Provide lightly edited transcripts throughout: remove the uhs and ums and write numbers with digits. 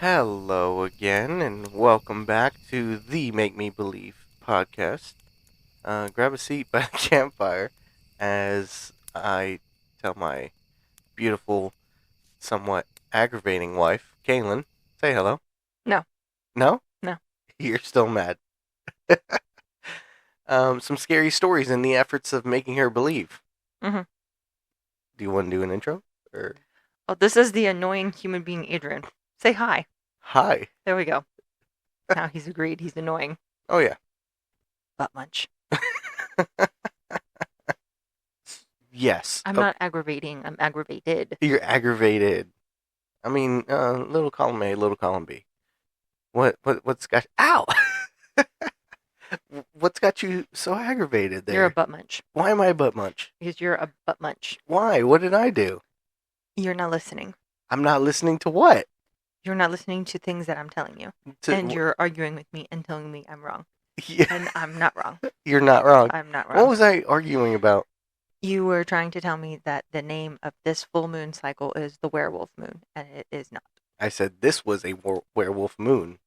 Hello again, and welcome back to the Make Me Believe podcast. Grab a seat by the campfire as I tell my beautiful, somewhat aggravating wife, Kaylyn, say hello. No, No? no. You're still mad. Some scary stories in the efforts of making her believe. hmm Do you want to do an intro? Or Oh, this is the annoying human being, Adrian. Say hi. hi? There we go. Now he's agreed. He's annoying. Oh yeah. Butt munch. Yes. I'm Oh, not aggravating. I'm aggravated. you're aggravated. I mean, little column A, little column B. What's got ow? What's got you so aggravated You're a there? butt munch Why am I butt munch? because you're a butt munch. Why? What did I do? You're not listening. I'm not listening to what? You're not listening to things that I'm telling you. And you're arguing with me and telling me I'm wrong. Yeah, And I'm not wrong. you're not wrong. I'm not What wrong. was I arguing about? You were trying to tell me that the name of this full moon cycle is the werewolf moon, and it is not. I said this was a werewolf moon.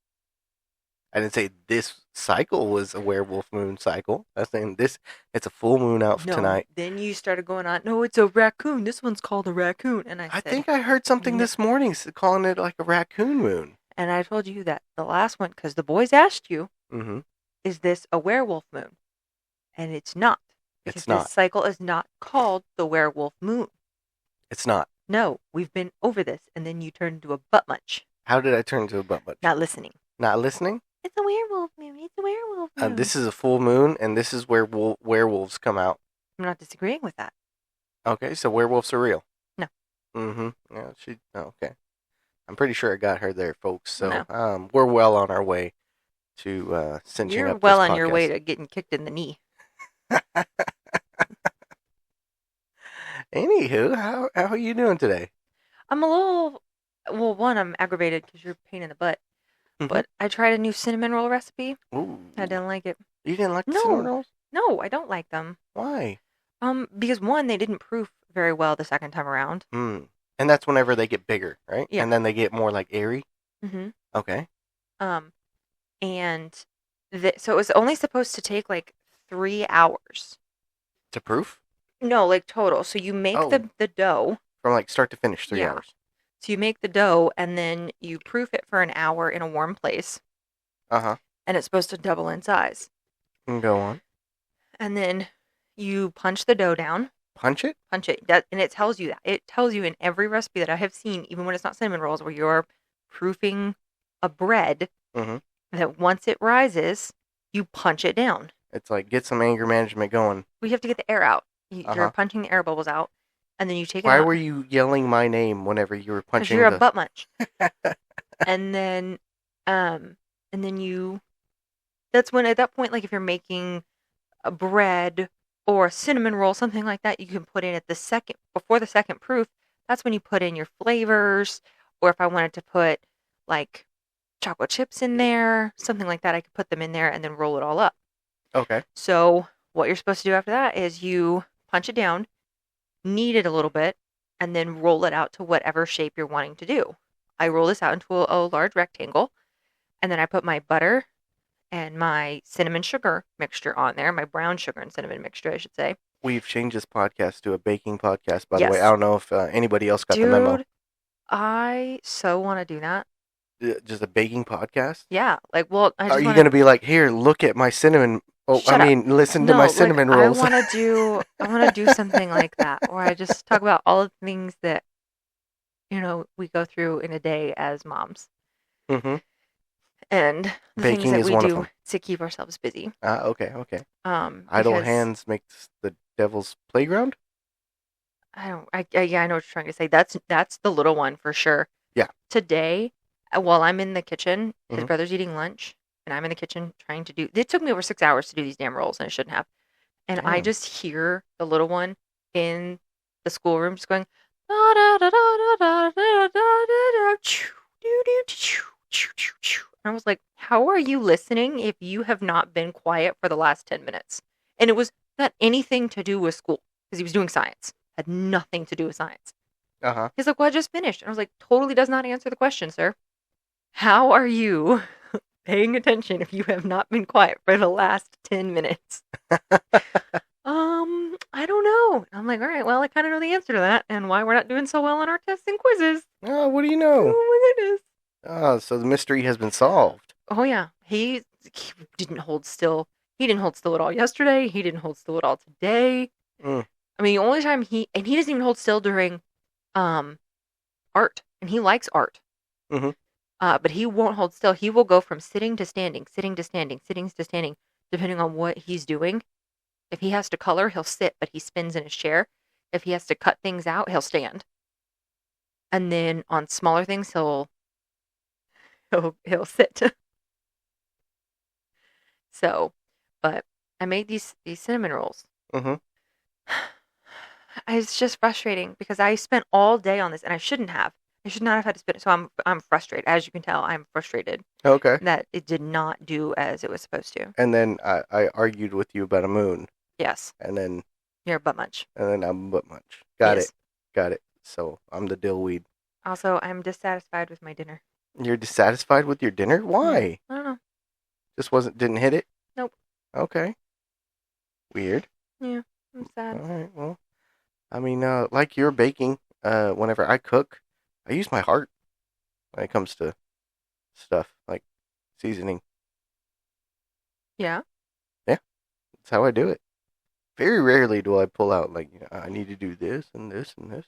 I didn't say this cycle was a werewolf moon cycle. I was saying this. It's a full moon out No. tonight. Then you started going on, no, it's a raccoon. This one's called a raccoon. And I I said, think I heard something No. this morning calling it like a raccoon moon. and I told you that the last one, because the boys asked you, Mm-hmm. is this a werewolf moon? And it's not. Because It's not. this cycle is not called the werewolf moon. It's not. No, we've been over this. And then you turned into a butt munch. How did I turn into a butt munch? Not listening. Not listening? It's a werewolf moon. It's a werewolf moon. This is a full moon, and this is where werewolves come out. I'm not disagreeing with that. Okay, so werewolves are real. No. Mm-hmm. Yeah, okay. I'm pretty sure I got her there, folks. So, No. we're well on our way to cinching You're up well this on your way podcast. to getting kicked in the knee. Anywho, how are you doing today? I'm a little, well, one, I'm aggravated because you're a pain in the butt. But I tried a new cinnamon roll recipe. Ooh, I didn't like it. you didn't like the No. cinnamon rolls? No, I don't like them. Why? Because one, they didn't proof very well the second time around. And that's whenever they get bigger, right? Yeah. And then they get more like airy. Mm-hmm. Okay. And so it was only supposed to take like 3 hours. To proof? No, like total. So you make Oh. the dough. From like start to finish, 3 Yeah. hours. So you make the dough and then you proof it for an hour in a warm place. Uh-huh. And it's supposed to double in size. Go on. And then you punch the dough down. Punch it? Punch it. And it tells you that. It tells you in every recipe that I have seen, even when it's not cinnamon rolls, where you're proofing a bread, Mm-hmm. that once it rises, you punch it down. It's like get some anger management going. We have to get the air out. You're Uh-huh. punching the air bubbles out, and then you take it Why out. were you yelling my name whenever you were Because punching you're the... a butt munch. and then you. That's when at that point, like if you're making a bread or a cinnamon roll, something like that, you can put in at the second before the second proof. That's when you put in your flavors, or if I wanted to put like chocolate chips in there, something like that, I could put them in there and then roll it all up. Okay. So what you're supposed to do after that is you punch it down, knead it a little bit, and then roll it out to whatever shape you're wanting to do. I roll this out into a large rectangle, and then I put my butter and my cinnamon sugar mixture on there, my brown sugar and cinnamon mixture, I should say. We've changed this podcast to a baking podcast, by the way. Yes. I don't know if anybody else got the memo. Dude, I so want to do that. Just a baking podcast? Yeah, like, well, I Are just you want going to be like, here, look at my cinnamon... Oh, Shut up. listen to No, my like, cinnamon I rolls. want to do something like that, where I just talk about all the things that, we go through in a day as moms. Mm-hmm. And the Baking things is that we one of do them. to keep ourselves busy. Okay. Idle Because hands make the devil's playground? I know what you're trying to say. That's the little one for sure. Yeah. Today, while I'm in the kitchen, his Mhm. brother's eating lunch, and I'm in the kitchen trying to do. It took me over 6 hours to do these damn rolls, and I shouldn't have. And I Damn. just hear the little one in the schoolroom just going, da da da da da da da da da, choo, doo doo choo, choo choo choo. And I was like, how are you listening if you have not been quiet for the last 10 minutes? And it was not anything to do with school because he was doing science. Had nothing to do with science. Uh-huh. He's like, well, I just finished. And I was like, totally does not answer the question, sir. How are you paying attention if you have not been quiet for the last 10 minutes? I don't know. I'm like, all right, well, I kind of know the answer to that and why we're not doing so well on our tests and quizzes. Oh, what do you know? Oh my goodness. Oh, so the mystery has been solved. Oh yeah, he didn't hold still. He didn't hold still at all yesterday. He didn't hold still at all today. Mm. I mean, the only time he doesn't even hold still during art, and he likes art. Mm-hmm. But he won't hold still. He will go from sitting to standing, sitting to standing, sitting to standing, depending on what he's doing. If he has to color, he'll sit, but he spins in his chair. If he has to cut things out, he'll stand. And then on smaller things, he'll sit. So, but I made these cinnamon rolls. Mm-hmm. It's just frustrating because I spent all day on this and I shouldn't have. I should not have had to spend it. So I'm frustrated. As you can tell, I'm frustrated Okay. that it did not do as it was supposed to. And then I argued with you about a moon. Yes. And then You're but much. I'm but much. Got Yes. it. Got it. So I'm the dillweed. Also, I'm dissatisfied with my dinner. You're dissatisfied with your dinner? Why? I don't know. Just didn't hit it? Nope. Okay. Weird. Yeah, I'm sad. All right. Well, I mean, like you're baking, whenever I cook, I use my heart when it comes to stuff like seasoning. Yeah. That's how I do it. Very rarely do I pull out like, I need to do this and this and this.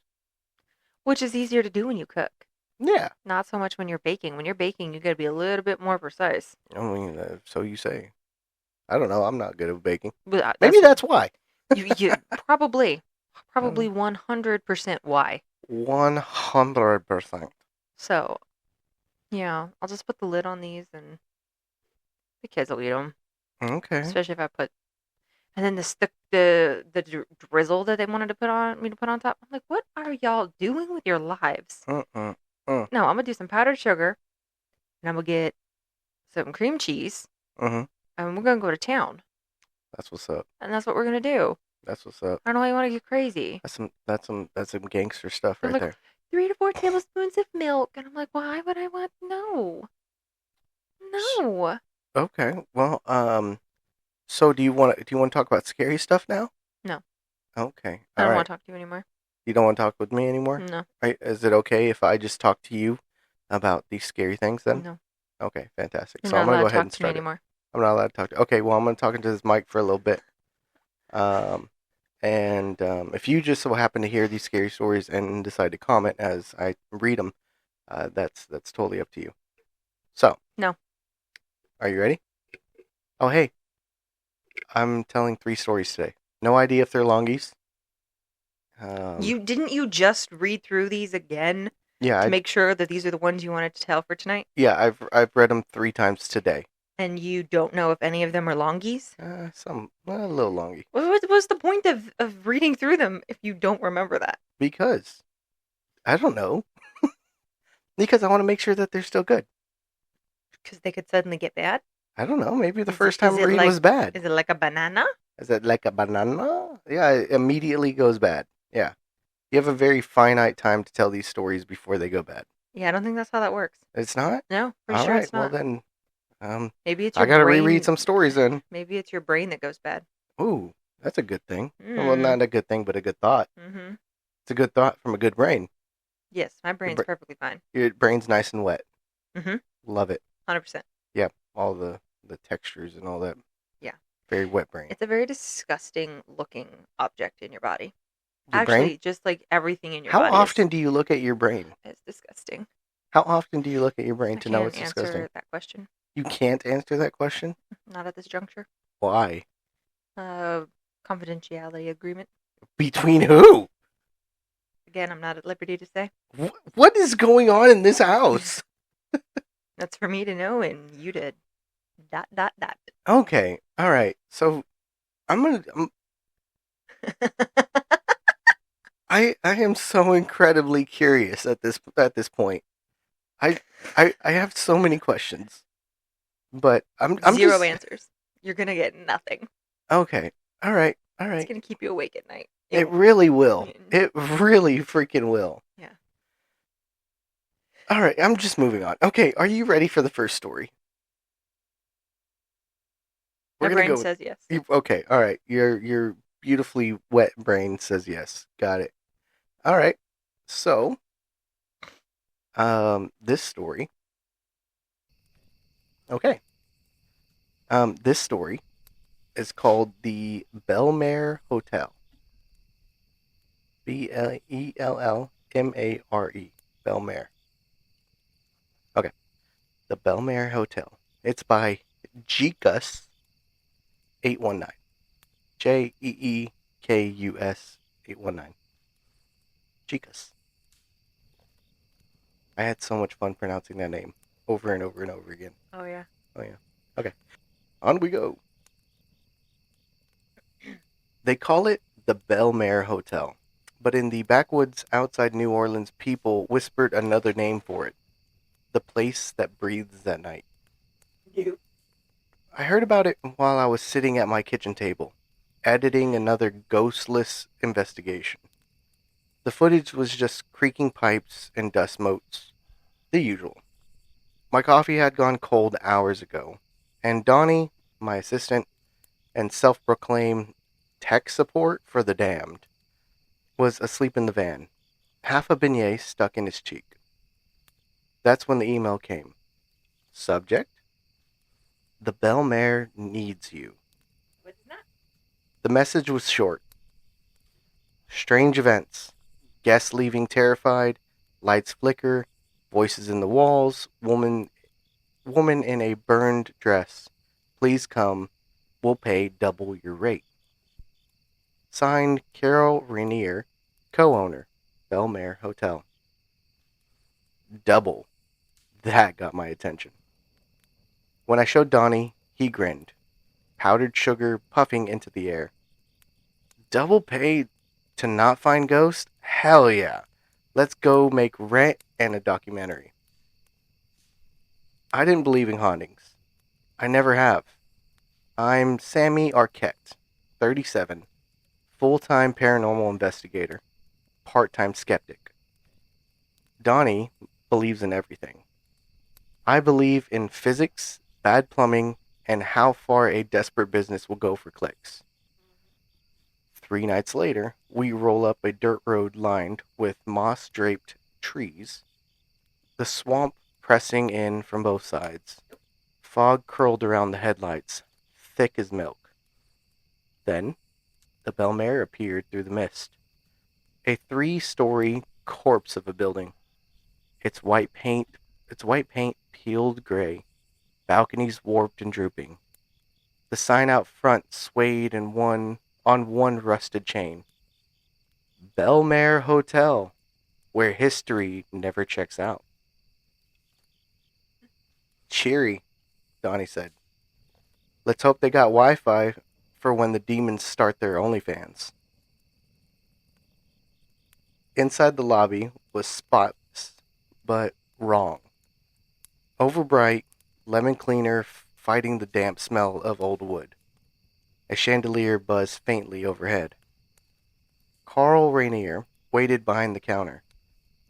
Which is easier to do when you cook. Yeah. Not so much when you're baking. When you're baking, you got to be a little bit more precise. I mean, so you say. I don't know. I'm not good at baking. But Maybe that's why. you probably 100% why. 100%. So, yeah, I'll just put the lid on these and the kids will eat them. Okay. Especially if I put, and then the drizzle that they wanted to put on top. I'm like, what are y'all doing with your lives? No, I'm gonna do some powdered sugar, and I'm gonna get some cream cheese, and we're gonna go to town. That's what's up. And that's what we're gonna do. That's what's up. I don't know why you want to get crazy. That's some gangster stuff right there. 3 to 4 tablespoons of milk, and I'm like, why would I want no? Okay. Well, so do you want to talk about scary stuff now? No. Okay. I don't want to talk to you anymore. You don't want to talk with me anymore? No. Right? Is it okay if I just talk to you about these scary things then? No. Okay, fantastic. You're So I'm not gonna go allowed to ahead talk and to me start it. anymore. I'm not allowed to talk to. Okay, well I'm gonna talk into this mic for a little bit. And if you just so happen to hear these scary stories and decide to comment as I read them, that's totally up to you. So. No. Are you ready? Oh hey. I'm telling 3 stories today. No idea if they're longies. You just read through these again? Yeah. To make sure that these are the ones you wanted to tell for tonight? Yeah, I've read them 3 times today. And you don't know if any of them are longies? A little longy. What's the point of reading through them if you don't remember that? Because I don't know. Because I want to make sure that they're still good. Because they could suddenly get bad? I don't know. Maybe the first time read was bad. Is it like a banana? Is it like a banana? Yeah, it immediately goes bad. Yeah. You have a very finite time to tell these stories before they go bad. Yeah, I don't think that's how that works. It's not? No, pretty sure it's not. Well then, maybe it's your I gotta brain. reread some stories then. Maybe it's your brain that goes bad. Ooh, that's a good thing. Well, not a good thing, but a good thought. Mm-hmm. It's a good thought from a good brain. Yes, my brain's perfectly fine. Your brain's nice and wet. Mm-hmm. Love it. 100%. Yep, all the textures and all that. Yeah. Very wet brain. It's a very disgusting looking object in your body. Your Actually, brain? Just like everything in your body. How often do you look at your brain? It's disgusting. How often do you look at your brain to know it's disgusting? I can't answer that question. You can't answer that question? Not at this juncture. Why? Confidentiality agreement. Between who? Again, I'm not at liberty to say. What is going on in this house? That's for me to know, and you did. ... Okay, all right. So, I am so incredibly curious at this point. I have so many questions, but I'm zero answers. You're gonna get nothing. Okay, all right. It's gonna keep you awake at night. It really will. It really freaking will. Yeah. All right, I'm just moving on. Okay, are you ready for the first story? We're My gonna brain go with says yes. you. Okay, all right. Your beautifully wet brain says yes. Got it. All right. So, this story. Okay. This story is called the Belmare Hotel. Bellellmare. Belmare. Okay. The Belmare Hotel. It's by Jeekus 819. Jeekus 819. Jeekus. I had so much fun pronouncing that name over and over and over again. Oh yeah. Oh yeah. Okay. On we go. They call it the Belmare Hotel, but in the backwoods outside New Orleans, people whispered another name for it. The place that breathes at night. You. I heard about it while I was sitting at my kitchen table, editing another ghostless investigation. The footage was just creaking pipes and dust motes. The usual. My coffee had gone cold hours ago, and Donnie, my assistant and self proclaimed tech support for the damned, was asleep in the van, half a beignet stuck in his cheek. That's when the email came. Subject: The Belmare needs you. What's that? The message was short. Strange events. Guests leaving terrified, lights flicker, voices in the walls, woman in a burned dress. Please come. We'll pay double your rate. Signed Carol Rainier, co-owner, Belmare Hotel. Double. That got my attention. When I showed Donnie, he grinned, powdered sugar puffing into the air. Double pay to not find ghosts? Hell yeah. Let's go make Rent and a documentary. I didn't believe in hauntings. I never have. I'm Sammy Arquette, 37, full-time paranormal investigator, part-time skeptic. Donnie believes in everything. I believe in physics, bad plumbing, and how far a desperate business will go for clicks. 3 nights later, we roll up a dirt road lined with moss draped trees, the swamp pressing in from both sides. Fog curled around the headlights, thick as milk. Then, the Belmare appeared through the mist. A 3-story corpse of a building. Its white paint, its white paint peeled gray, balconies warped and drooping. The sign out front swayed on one rusted chain. Belmare Hotel, where history never checks out. Cheery, Donnie said. Let's hope they got Wi-Fi for when the demons start their OnlyFans. Inside the lobby was spotless, but wrong. Overbright, lemon cleaner fighting the damp smell of old wood. A chandelier buzzed faintly overhead. Carl Rainier waited behind the counter.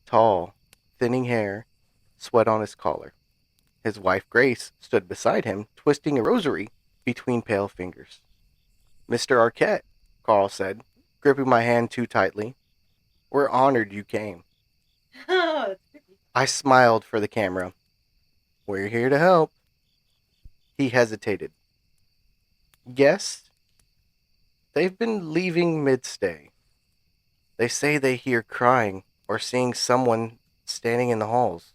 Tall, thinning hair, sweat on his collar. His wife Grace stood beside him, twisting a rosary between pale fingers. Mr. Arquette, Carl said, gripping my hand too tightly. We're honored you came. Oh, that's creepy. I smiled for the camera. We're here to help. He hesitated. Guests? They've been leaving mid-stay. They say they hear crying or seeing someone standing in the halls.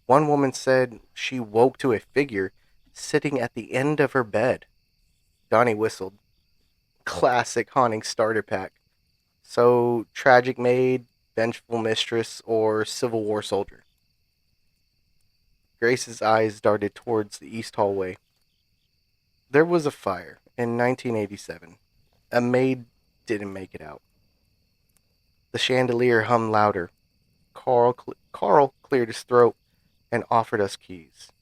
One woman said she woke to a figure sitting at the end of her bed. Donnie whistled. Classic haunting starter pack. So, tragic maid, vengeful mistress, or Civil War soldier. Grace's eyes darted towards the east hallway. There was a fire in 1987. A maid didn't make it out. The chandelier hummed louder. Carl cleared his throat and offered us keys.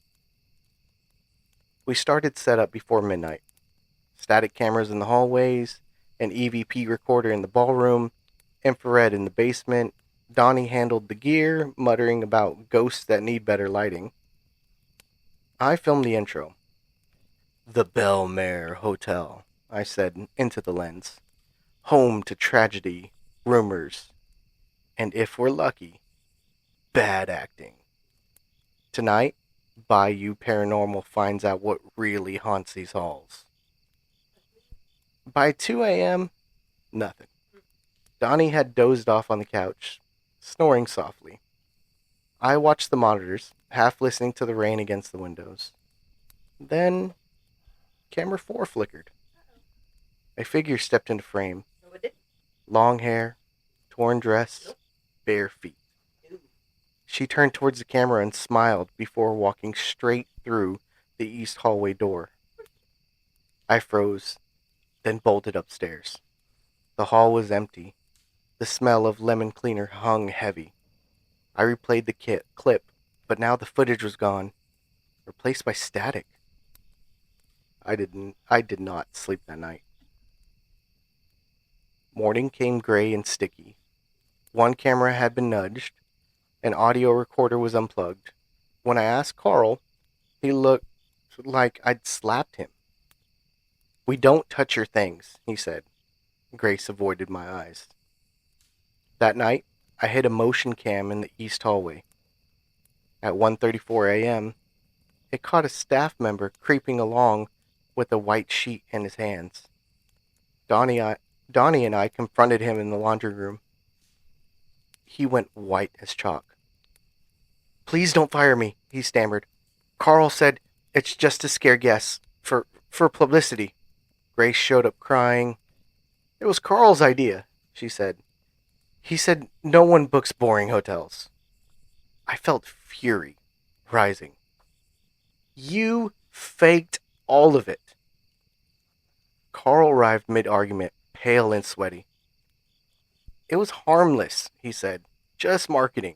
We started setup before midnight. Static cameras in the hallways, an EVP recorder in the ballroom, infrared in the basement, Donnie handled the gear, muttering about ghosts that need better lighting. I filmed the intro. The Belmare Hotel, I said into the lens. Home to tragedy, rumors, and if we're lucky, bad acting. Tonight, Bayou Paranormal finds out what really haunts these halls. By 2 a.m., nothing. Donnie had dozed off on the couch, snoring softly. I watched the monitors, half listening to the rain against the windows. Then, camera 4 flickered. A figure stepped into frame. Long hair, torn dress, bare feet. She turned towards the camera and smiled before walking straight through the east hallway door. I froze, then bolted upstairs. The hall was empty. The smell of lemon cleaner hung heavy. I replayed the clip, but now the footage was gone, replaced by static. I did not sleep that night. Morning came gray and sticky. One camera had been nudged. An audio recorder was unplugged. When I asked Carl, he looked like I'd slapped him. We don't touch your things, he said. Grace avoided my eyes. That night, I hid a motion cam in the east hallway. At 1:34 a.m., it caught a staff member creeping along with a white sheet in his hands. Donnie and I confronted him in the laundry room. He went white as chalk. Please don't fire me, he stammered. Carl said it's just to scare guests, for publicity. Grace showed up crying. It was Carl's idea, she said. He said no one books boring hotels. I felt fury rising. You faked all of it. Carl arrived mid-argument, pale and sweaty. It was harmless, he said. Just marketing.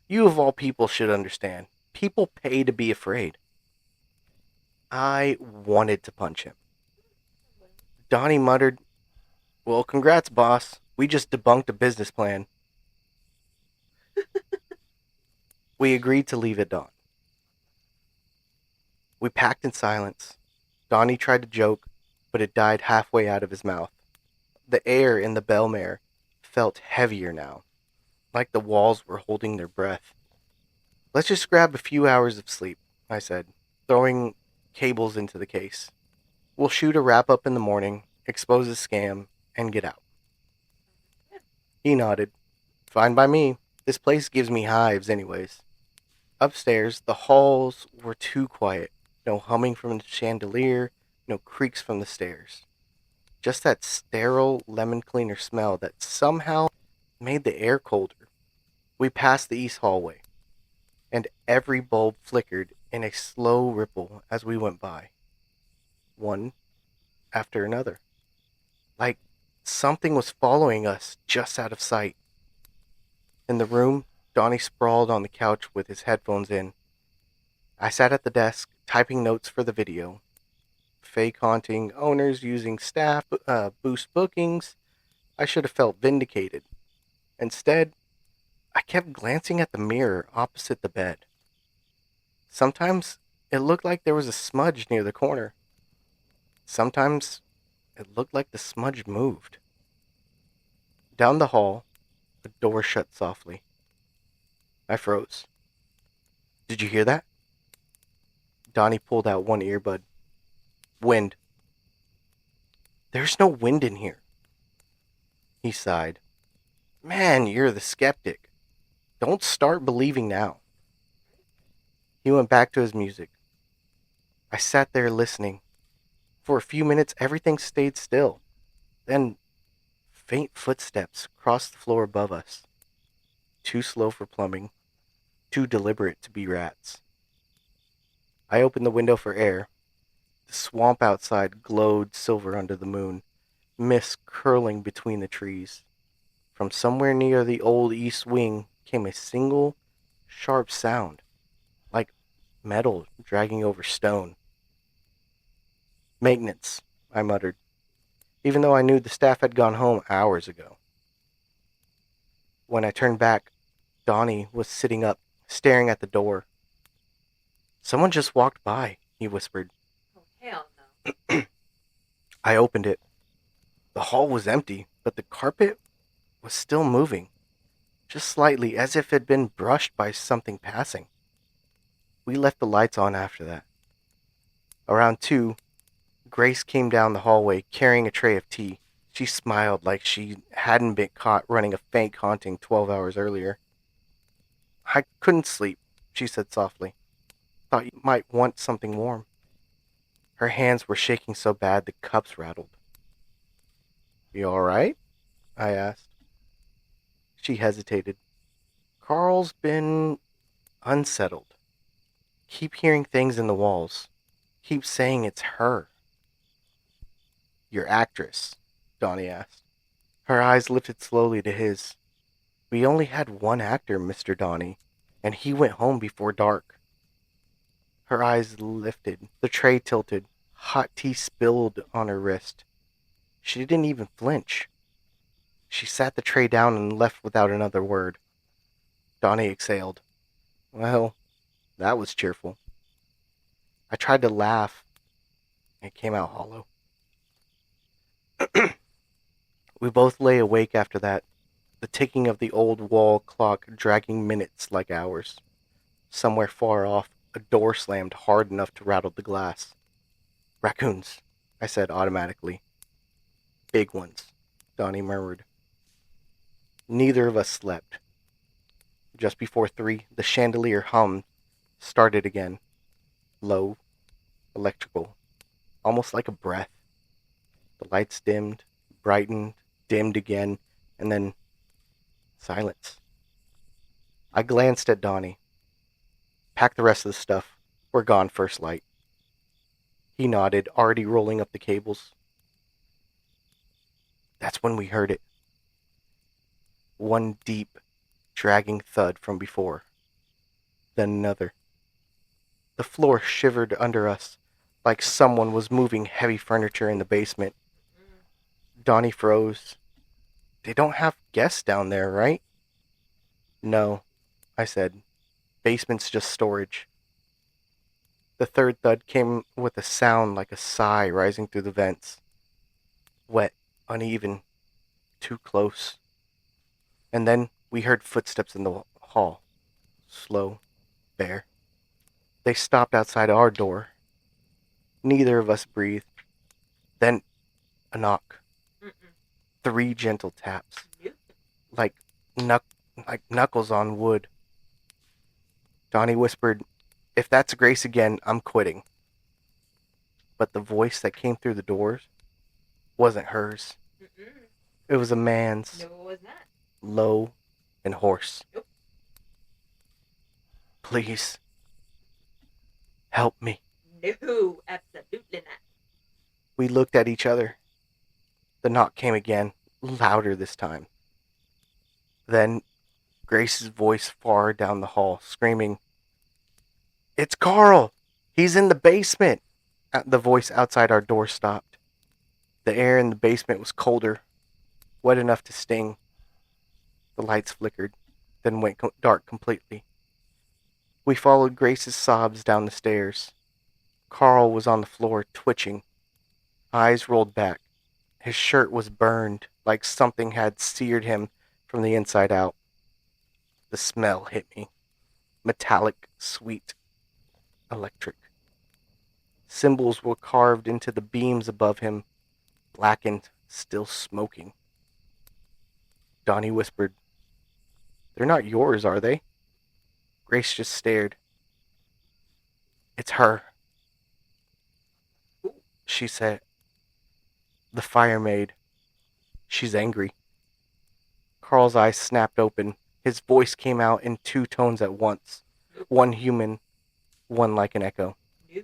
You of all people should understand. People pay to be afraid. I wanted to punch him. Donnie muttered, Well, congrats, boss. We just debunked a business plan. We agreed to leave at dawn. We packed in silence. Donnie tried to joke, but it died halfway out of his mouth. The air in the Belmare felt heavier now, like the walls were holding their breath. Let's just grab a few hours of sleep, I said, throwing cables into the case. We'll shoot a wrap-up in the morning, expose a scam, and get out. He nodded. Fine by me. This place gives me hives anyways. Upstairs, the halls were too quiet. No humming from the chandelier, no creaks from the stairs. Just that sterile lemon cleaner smell that somehow made the air colder. We passed the east hallway, and every bulb flickered in a slow ripple as we went by. One after another. Like something was following us just out of sight. In the room, Donnie sprawled on the couch with his headphones in. I sat at the desk, typing notes for the video. Fake haunting, owners using staff, boost bookings. I should have felt vindicated. Instead, I kept glancing at the mirror opposite the bed. Sometimes it looked like there was a smudge near the corner. Sometimes it looked like the smudge moved. Down the hall, the door shut softly. I froze. Did you hear that? Donnie pulled out one earbud. Wind. There's no wind in here. He sighed. Man, you're the skeptic. Don't start believing now. He went back to his music. I sat there listening. For a few minutes, everything stayed still. Then, faint footsteps crossed the floor above us. Too slow for plumbing. Too deliberate to be rats. I opened the window for air. The swamp outside glowed silver under the moon, mist curling between the trees. From somewhere near the old east wing came a single, sharp sound, like metal dragging over stone. Maintenance, I muttered, even though I knew the staff had gone home hours ago. When I turned back, Donnie was sitting up, staring at the door. "Someone just walked by," he whispered. Oh, hell no. I opened it. The hall was empty, but the carpet was still moving, just slightly, as if it had been brushed by something passing. We left the lights on after that. Around 2, Grace came down the hallway carrying a tray of tea. She smiled like she hadn't been caught running a fake haunting 12 hours earlier. "I couldn't sleep," she said softly. "Thought you might want something warm." Her hands were shaking so bad the cups rattled. "You alright?" I asked. She hesitated. "Carl's been unsettled. Keep hearing things in the walls. Keep saying it's her." "Your actress?" Donnie asked. Her eyes lifted slowly to his. "We only had one actor, Mr. Donnie, and he went home before dark." Her eyes lifted. The tray tilted. Hot tea spilled on her wrist. She didn't even flinch. She sat the tray down and left without another word. Donnie exhaled. "Well, that was cheerful." I tried to laugh. It came out hollow. We both lay awake after that, the ticking of the old wall clock dragging minutes like hours. Somewhere far off, a door slammed hard enough to rattle the glass. "Raccoons," I said automatically. "Big ones," Donnie murmured. Neither of us slept. Just before 3, the chandelier hummed, started again. Low, electrical, almost like a breath. The lights dimmed, brightened, dimmed again, and then silence. I glanced at Donnie. "Pack the rest of the stuff. We're gone first light." He nodded, already rolling up the cables. That's when we heard it. One deep, dragging thud from before. Then another. The floor shivered under us, like someone was moving heavy furniture in the basement. Donnie froze. "They don't have guests down there, right?" "No," I said. "Basement's just storage." The third thud came with a sound like a sigh rising through the vents. Wet, uneven, too close. And then we heard footsteps in the hall. Slow, bare. They stopped outside our door. Neither of us breathed. Then a knock. Mm-mm. 3 gentle taps. Nope. Like knuckles on wood. Donnie whispered, "If that's Grace again, I'm quitting." But the voice that came through the doors wasn't hers. Mm-mm. It was a man's. No, it was not. Low and hoarse. Nope. "Please, help me." No, absolutely not. We looked at each other. The knock came again, louder this time. Then Grace's voice far down the hall, screaming, "It's Carl! He's in the basement!" The voice outside our door stopped. The air in the basement was colder, wet enough to sting. The lights flickered, then went dark completely. We followed Grace's sobs down the stairs. Carl was on the floor, twitching. Eyes rolled back. His shirt was burned, like something had seared him from the inside out. The smell hit me. Metallic, sweet, electric. Symbols were carved into the beams above him, blackened, still smoking. Donnie whispered, "They're not yours, are they?" Grace just stared. "It's her," she said. "The fire maid. She's angry." Carl's eyes snapped open. His voice came out in 2 tones at once. One human, one like an echo. No.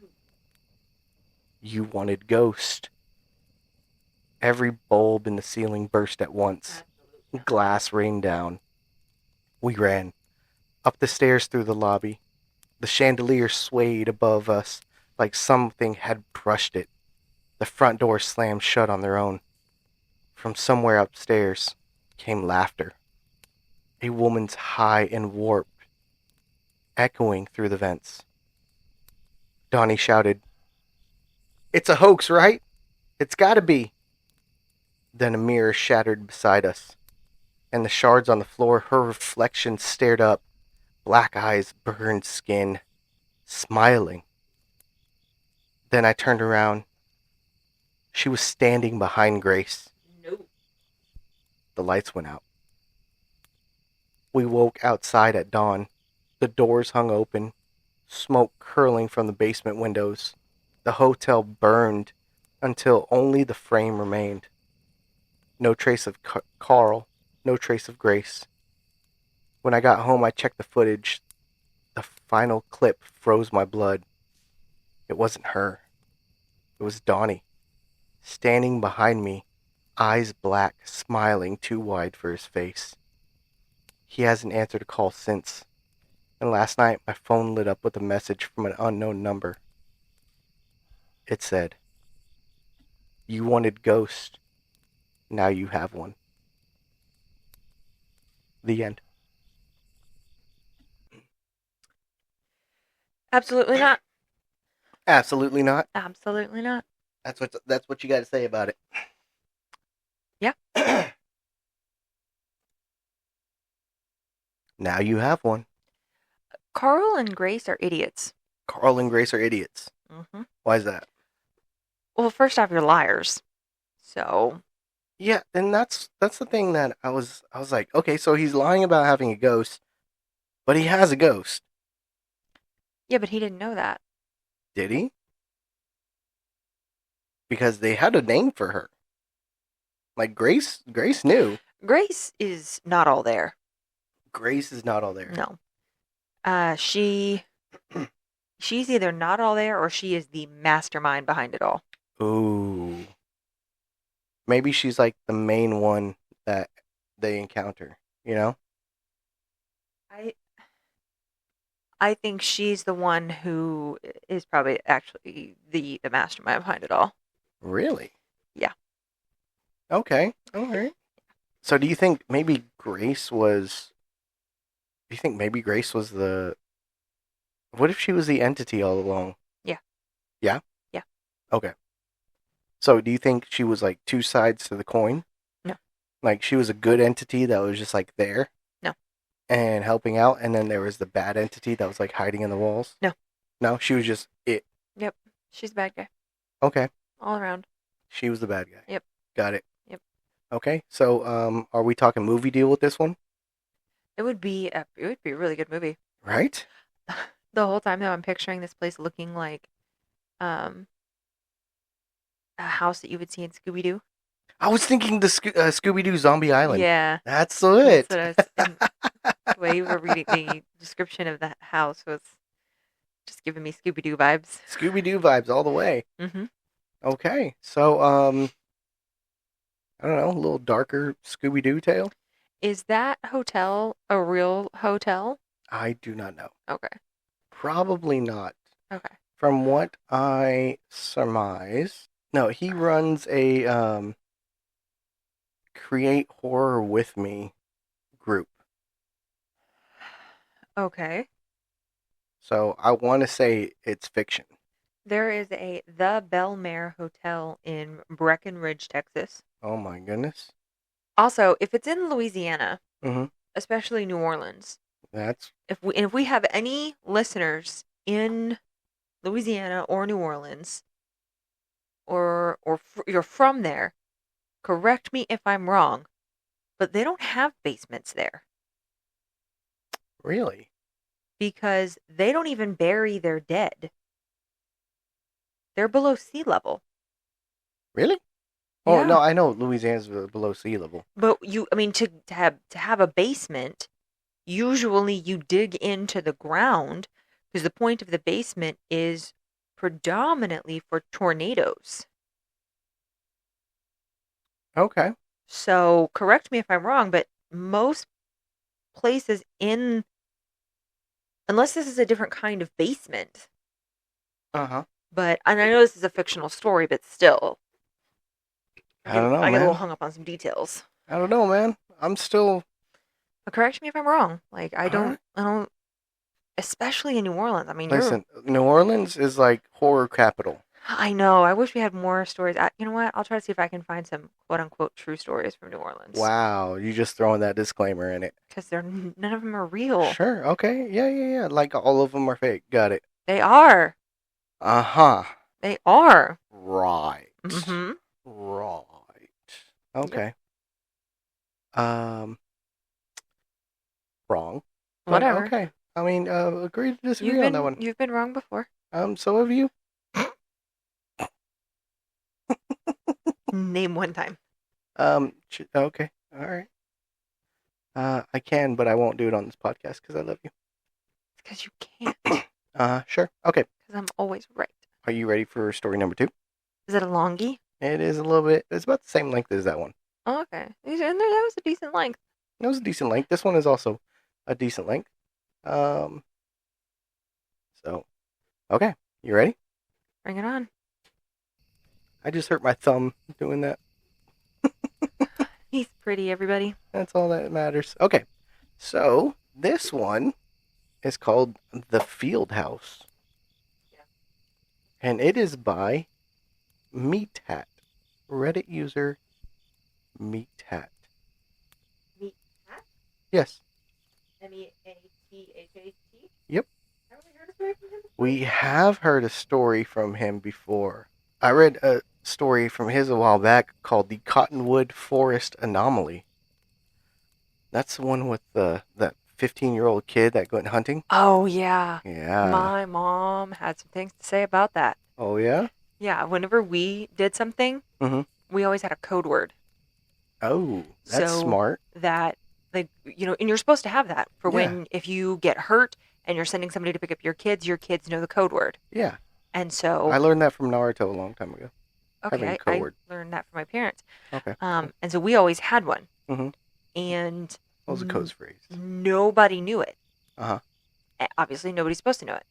"You wanted Ghost." Every bulb in the ceiling burst at once. Absolutely. Glass rained down. We ran. Up the stairs through the lobby. The chandelier swayed above us like something had brushed it. The front doors slammed shut on their own. From somewhere upstairs came laughter. a woman's high and warp echoing through the vents. Donnie shouted, "It's a hoax, right? It's gotta be." Then a mirror shattered beside us, and the shards on the floor, her reflection stared up, black eyes, burned skin, smiling. Then I turned around. She was standing behind Grace. No. The lights went out. We woke outside at dawn. The doors hung open, smoke curling from the basement windows. The hotel burned until only the frame remained. No trace of Carl, no trace of Grace. When I got home, I checked the footage. The final clip froze my blood. It wasn't her. It was Donnie, standing behind me, eyes black, smiling too wide for his face. He hasn't answered a call since, and last night my phone lit up with a message from an unknown number. It said, "You wanted Ghost. Now you have one." The end. Absolutely not. Absolutely not. Absolutely not. That's what you got to say about it. Yeah. Now you have one. Carl and Grace are idiots. Carl and Grace are idiots. Mm-hmm. Why is that? Well, first off, you're liars. So. Yeah, and that's the thing that I was like, okay, so he's lying about having a ghost, but he has a ghost. Yeah, but he didn't know that. Did he? Because they had a name for her. Like Grace knew. Grace is not all there. Grace is not all there. No. She's either not all there or she is the mastermind behind it all. Ooh. Maybe she's like the main one that they encounter, you know? I think she's the one who is probably actually the mastermind behind it all. Really? Yeah. Okay. All right. So do you think maybe Grace was the... What if she was the entity all along? Yeah. Yeah? Yeah. Okay. So do you think she was like two sides to the coin? No. Like she was a good entity that was just like there? No. And helping out, and then there was the bad entity that was like hiding in the walls? No. No, she was just it. Yep. She's the bad guy. Okay. All around. She was the bad guy. Yep. Got it. Yep. Okay. So are we talking movie deal with this one? It would be a really good movie. Right? The whole time though, I'm picturing this place looking like a house that you would see in Scooby-Doo. I was thinking the Scooby-Doo Zombie Island. Yeah. That's it. The way you were reading the description of that house was just giving me Scooby-Doo vibes. Scooby-Doo vibes all the way. Mm-hmm. Okay. So, I don't know, a little darker Scooby-Doo tale? Is that hotel a real hotel? I do not know. Okay. Probably not. Okay. From what I surmise, no, he runs a Create Horror With Me group. Okay. So I want to say it's fiction. There is the Belmare Hotel in Breckenridge, Texas. Oh my goodness. Also, if it's in Louisiana, Mm-hmm. especially New Orleans, That's... if we have any listeners in Louisiana or New Orleans, or you're from there, correct me if I'm wrong, but they don't have basements there. Really? Because they don't even bury their dead. They're below sea level. Really? Oh, Yeah. no, I know Louisiana's below sea level. But to have a basement, usually you dig into the ground because the point of the basement is predominantly for tornadoes. Okay. So correct me if I'm wrong, but most places unless this is a different kind of basement. Uh-huh. And I know this is a fictional story, but still. I don't know, I get a man. little hung up on some details. I don't know, man. I'm still Correct me if I'm wrong. Like Alright. I don't, especially in New Orleans. I mean, Listen, New Orleans is like horror capital. I know. I wish we had more stories. You know what? I'll try to see if I can find some quote unquote true stories from New Orleans Wow, you just throwing that disclaimer in it. because none of them are real. Sure, okay, yeah. Like all of them are fake. Got it. They are. Uh-huh. They are. Right. Mm-hmm. Right. Yep. Okay. Um, wrong. But Whatever. okay. I mean, agree to disagree on that one. You've been wrong before. So have you. Name one time. Okay. All right. I can, but I won't do it on this podcast because I love you. Because you can't. Sure. Okay. Because I'm always right. Are you ready for story number 2? Is it a longie? It is a little bit, it's about the same length as that one. Oh, okay. And that was a decent length. It was a decent length. This one is also a decent length. Um, so, okay. You ready? Bring it on. I just hurt my thumb doing that. He's pretty, everybody. That's all that matters. Okay. So, this one is called The Field House. Yeah. And it is by Meatat. Reddit user Meatat. Meat hat? Yes. MEATHAT? Yep. Have we heard a story from him before? We have heard a story from him before. I read a story from his a while back called The Cottonwood Forest Anomaly. That's the one with that 15-year-old kid that went hunting. Oh, yeah. Yeah. My mom had some things to say about that. Oh, yeah? Yeah, whenever we did something, we always had a code word. Oh, that's smart. That, like, and you're supposed to have that for Yeah. when, if you get hurt and you're sending somebody to pick up your kids know the code word. Yeah. And so I learned that from Naruto a long time ago. Having a okay, code I word. learned that from my parents. Okay. And so we always had one. Mhm. And What was the code phrase? nobody knew it. Uh-huh. Obviously, nobody's supposed to know it.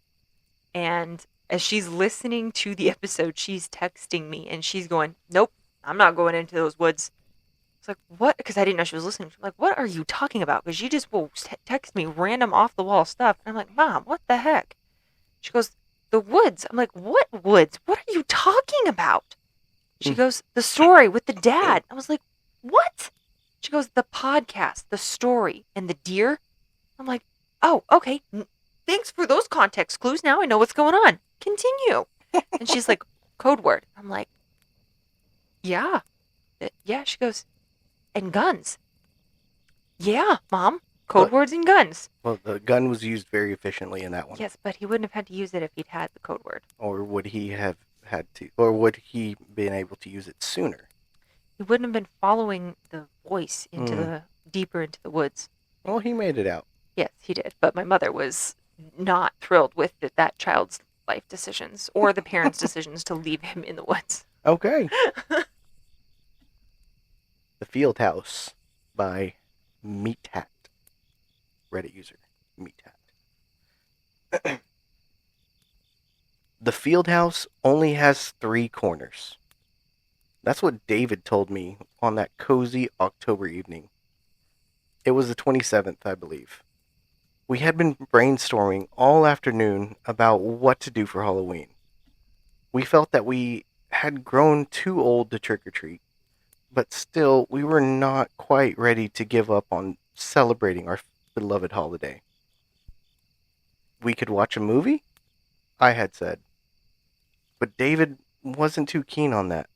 And as she's listening to the episode, she's texting me and she's going, "Nope, I'm not going into those woods." It's like, what? Because I didn't know she was listening. She's like, "What are you talking about?" Because you just will text me random off the wall stuff. And I'm like, "Mom, what the heck?" She goes, "The woods." I'm like, "What woods? What are you talking about?" She goes, "The story with the dad." I was like, "What?" She goes, "The podcast, the story, and the deer." I'm like, "Oh, okay. Thanks for those context clues. Now I know what's going on. Continue." And she's like, "Code word." I'm like, "Yeah." Yeah. She goes, "And guns." "Yeah, Mom. Code words and guns." Well, the gun was used very efficiently in that one. Yes, but he wouldn't have had to use it if he'd had the code word. Or would he have had to, or would he been able to use it sooner? He wouldn't have been following the voice into deeper into the woods. Well, he made it out. Yes, he did. But my mother was not thrilled with that child's life decisions or the parents' decisions to leave him in the woods. Okay. The Field House by Meatat. Reddit user Meatat. The field house only has 3 corners. That's what David told me on that cozy October evening. It was the 27th, I believe. We had been brainstorming all afternoon about what to do for Halloween. We felt that we had grown too old to trick-or-treat, but still we were not quite ready to give up on celebrating our beloved holiday. We could watch a movie? I had said. But David wasn't too keen on that.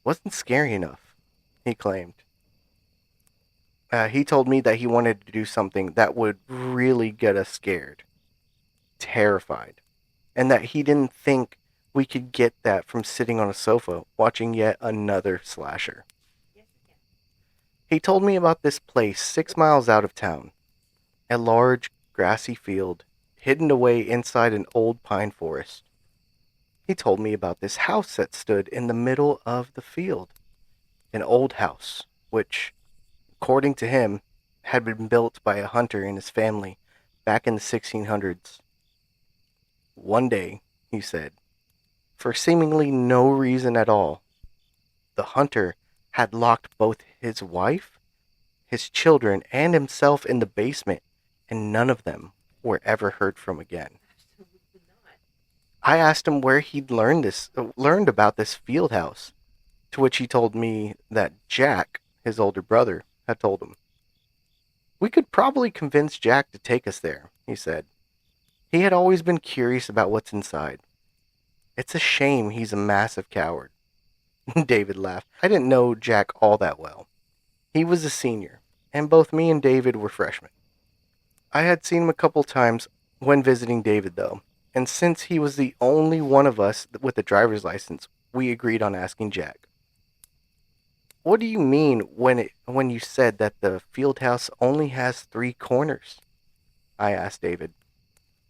Wasn't scary enough, he claimed. He told me that he wanted to do something that would really get us scared, terrified, and that he didn't think we could get that from sitting on a sofa watching yet another slasher. He told me about this place 6 miles out of town, a large grassy field hidden away inside an old pine forest. He told me about this house that stood in the middle of the field, an old house, which, according to him, had been built by a hunter and his family back in the 1600s. One day, he said, for seemingly no reason at all, the hunter had locked both his wife his children, and himself in the basement, and none of them were ever heard from again. Absolutely not. I asked him where he'd learned about this field house, to which he told me that Jack, his older brother, had told him. We could probably convince Jack to take us there, he said. He had always been curious about what's inside. It's a shame he's a massive coward. David laughed. I didn't know Jack all that well. He was a senior, and both me and David were freshmen. I had seen him a couple times when visiting David, though, and since he was the only one of us with a driver's license, we agreed on asking Jack. What do you mean when you said that the field house only has 3 corners? I asked David.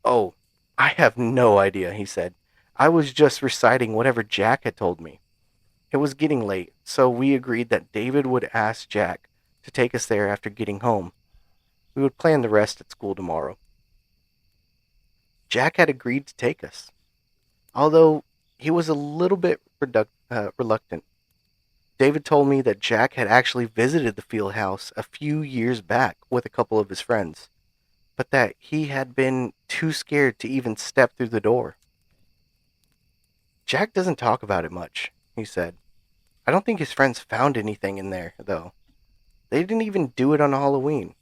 Oh, I have no idea, he said. I was just reciting whatever Jack had told me. It was getting late, so we agreed that David would ask Jack to take us there after getting home. We would plan the rest at school tomorrow. Jack had agreed to take us, although he was a little bit reluctant. David told me that Jack had actually visited the field house a few years back with a couple of his friends, but that he had been too scared to even step through the door. Jack doesn't talk about it much, he said. I don't think his friends found anything in there, though. They didn't even do it on Halloween.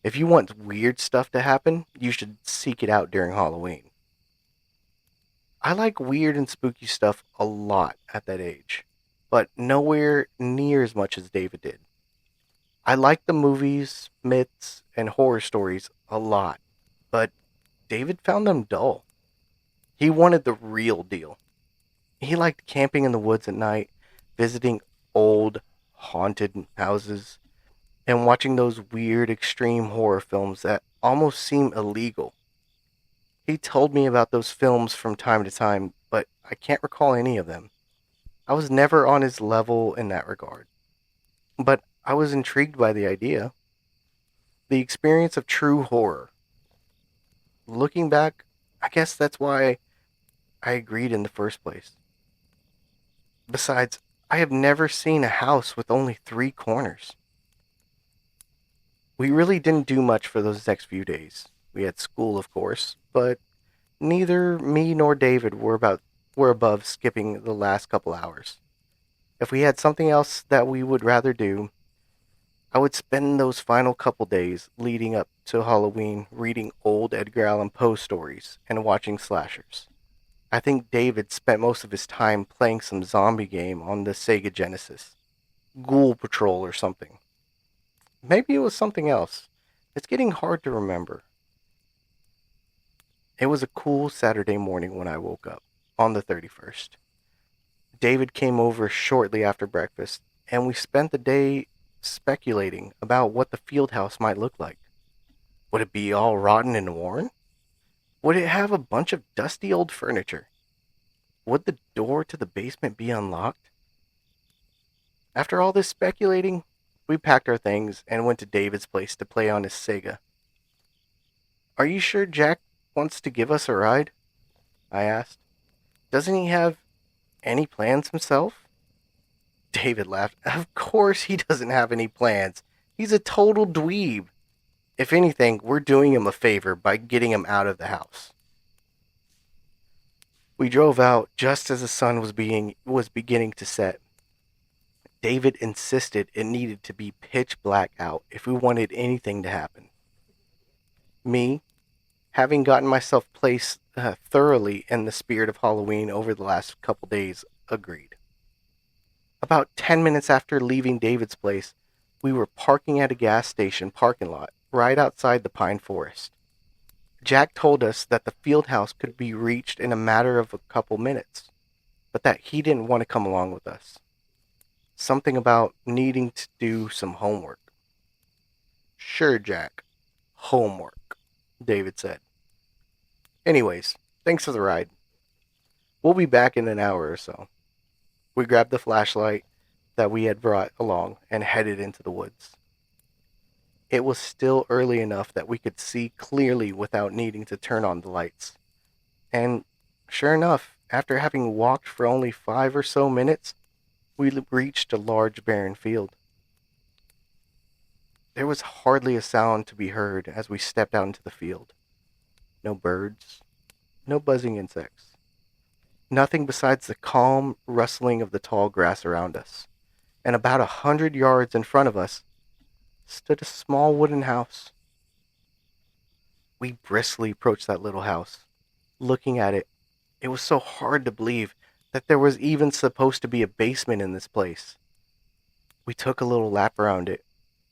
If you want weird stuff to happen, you should seek it out during Halloween. I like weird and spooky stuff a lot at that age, but nowhere near as much as David did. I like the movies, myths, and horror stories a lot, but David found them dull. He wanted the real deal. He liked camping in the woods at night, visiting old, haunted houses, and watching those weird extreme horror films that almost seem illegal. He told me about those films from time to time, but I can't recall any of them. I was never on his level in that regard. But I was intrigued by the idea. The experience of true horror. Looking back, I guess that's why I agreed in the first place. Besides, I have never seen a house with only 3 corners. We really didn't do much for those next few days. We had school, of course, but neither me nor David were above skipping the last couple hours. If we had something else that we would rather do, I would spend those final couple days leading up to Halloween reading old Edgar Allan Poe stories and watching slashers. I think David spent most of his time playing some zombie game on the Sega Genesis. Ghoul Patrol or something. Maybe it was something else. It's getting hard to remember. It was a cool Saturday morning when I woke up, on the 31st. David came over shortly after breakfast, and we spent the day speculating about what the field house might look like. Would it be all rotten and worn? Would it have a bunch of dusty old furniture? Would the door to the basement be unlocked? After all this speculating, we packed our things and went to David's place to play on his Sega. Are you sure Jack wants to give us a ride? I asked. Doesn't he have any plans himself? David laughed. Of course he doesn't have any plans. He's a total dweeb. If anything, we're doing him a favor by getting him out of the house. We drove out just as the sun was beginning to set. David insisted it needed to be pitch black out if we wanted anything to happen. Me, having gotten myself placed thoroughly in the spirit of Halloween over the last couple days, agreed. About 10 minutes after leaving David's place, we were parking at a gas station parking lot right outside the pine forest. Jack told us that the field house could be reached in a matter of a couple minutes, but that he didn't want to come along with us. Something about needing to do some homework. Sure, Jack. Homework, David said. Anyways, thanks for the ride. We'll be back in an hour or so. We grabbed the flashlight that we had brought along and headed into the woods. It was still early enough that we could see clearly without needing to turn on the lights. And sure enough, after having walked for only 5 or so minutes, we reached a large barren field. There was hardly a sound to be heard as we stepped out into the field. No birds, no buzzing insects. Nothing besides the calm rustling of the tall grass around us. And about 100 yards in front of us stood a small wooden house. We briskly approached that little house. Looking at it, it was so hard to believe that there was even supposed to be a basement in this place. We took a little lap around it,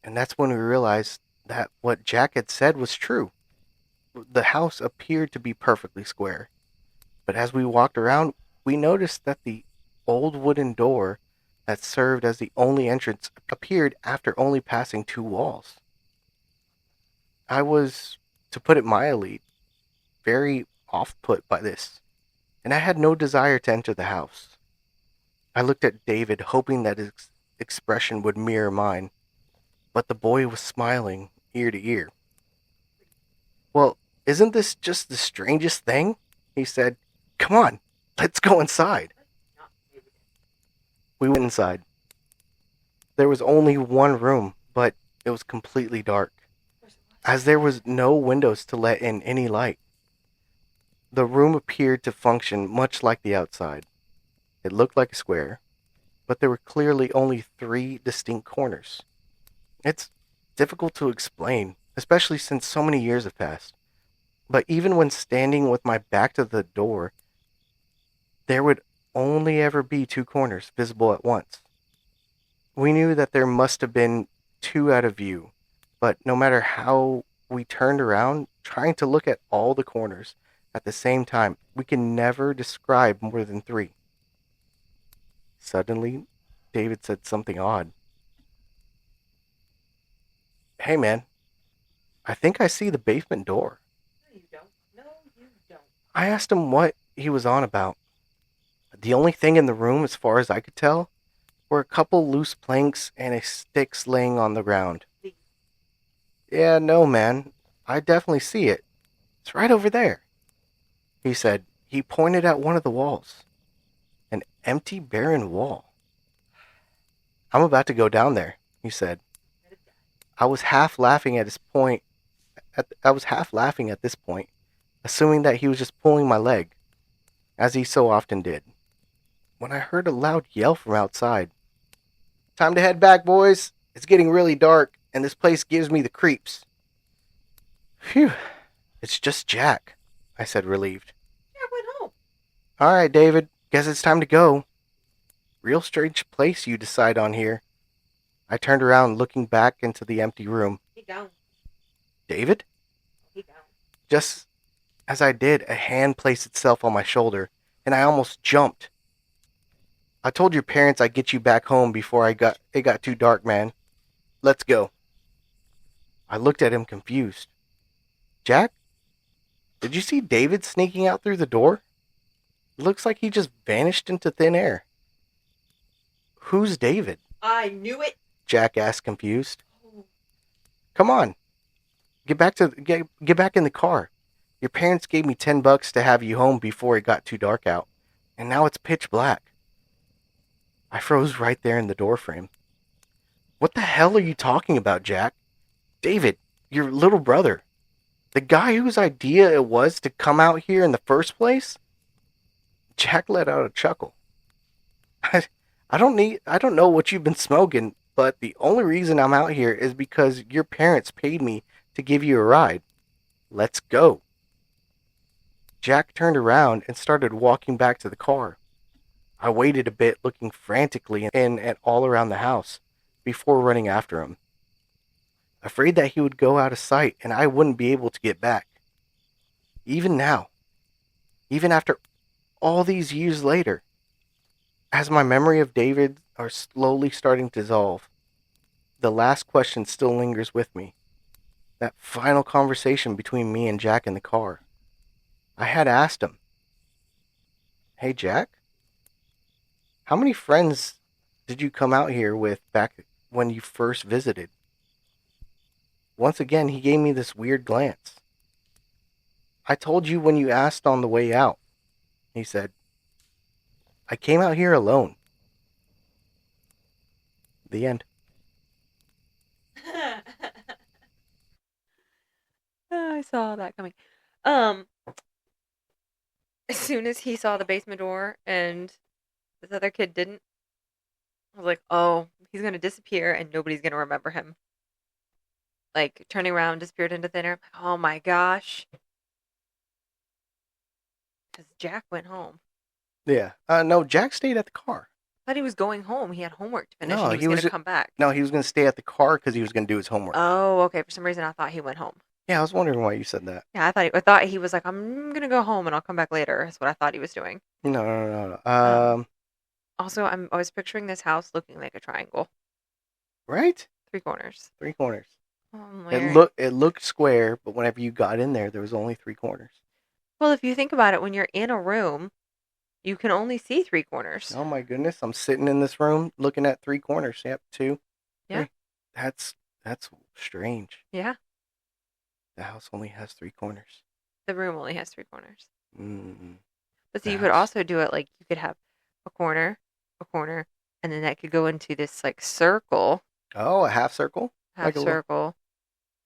and that's when we realized that what Jack had said was true. The house appeared to be perfectly square, but as we walked around, we noticed that the old wooden door that served as the only entrance appeared after only passing 2 walls. I was, to put it mildly, very off put by this, and I had no desire to enter the house. I looked at David, hoping that his expression would mirror mine, but the boy was smiling ear to ear. Well, isn't this just the strangest thing? He said. Come on, let's go inside. We went inside. There was only one room, but it was completely dark, as there was no windows to let in any light. The room appeared to function much like the outside. It looked like a square, but there were clearly only 3 distinct corners. It's difficult to explain, especially since so many years have passed. But even when standing with my back to the door, there would only ever be 2 corners visible at once. We knew that there must have been 2 out of view, but no matter how we turned around, trying to look at all the corners at the same time, we can never describe more than 3. Suddenly, David said something odd. Hey man, I think I see the basement door. No, you don't. No, you don't. I asked him what he was on about. The only thing in the room, as far as I could tell, were a couple loose planks and sticks laying on the ground. Yeah, no, man. I definitely see it. It's right over there, he said. He pointed at one of the walls. An empty, barren wall. I'm about to go down there, he said. I was half laughing at this point, assuming that he was just pulling my leg, as he so often did, when I heard a loud yell from outside. Time to head back, boys. It's getting really dark, and this place gives me the creeps. Phew, it's just Jack, I said, relieved. Jack went home. All right, David, guess it's time to go. Real strange place you decide on here. I turned around, looking back into the empty room. He gone. David? He gone. Just as I did, a hand placed itself on my shoulder, and I almost jumped. I told your parents I'd get you back home before it got too dark, man. Let's go. I looked at him confused. Jack? Did you see David sneaking out through the door? It looks like he just vanished into thin air. Who's David? I knew it. Jack asked, confused. Come on. Get back in the car. Your parents gave me $10 to have you home before it got too dark out, and now it's pitch black. I froze right there in the doorframe. What the hell are you talking about, Jack? David, your little brother. The guy whose idea it was to come out here in the first place? Jack let out a chuckle. I don't know what you've been smoking, but the only reason I'm out here is because your parents paid me to give you a ride. Let's go. Jack turned around and started walking back to the car. I waited a bit, looking frantically in and all around the house before running after him, afraid that he would go out of sight and I wouldn't be able to get back. Even now, even after all these years later, as my memory of David are slowly starting to dissolve, the last question still lingers with me. That final conversation between me and Jack in the car. I had asked him, Hey Jack, how many friends did you come out here with back when you first visited? Once again, he gave me this weird glance. I told you when you asked on the way out, he said. I came out here alone. The end. saw that coming. Um, as soon as he saw the basement door and this other kid didn't, I was like, oh, he's gonna disappear and nobody's gonna remember him. Like turning around, disappeared into thin air. Oh my gosh, because Jack went home. Yeah. No, Jack stayed at the car. I thought he was going home. He had homework to finish No, and he was he gonna was. come back. No, he was going to stay at the car because he was going to do his homework. Oh, okay. For some reason, I thought he went home. Yeah, I was wondering why you said that. Yeah, I thought he was like, I'm gonna go home and I'll come back later. That's what I thought he was doing. No. Also, I was picturing this house looking like a triangle, Right? 3 corners. 3 corners. Oh, It looked square, but whenever you got in there was only 3 corners. Well, if you think about it, when you're in a room, you can only see 3 corners. Oh my goodness! I'm sitting in this room looking at 3 corners. Yep, 2. Yeah. 3. That's strange. Yeah. The house only has 3 corners. The room only has 3 corners. Mm. But so you could also do it like you could have a corner, and then that could go into this like circle. Oh, a half circle? Half circle.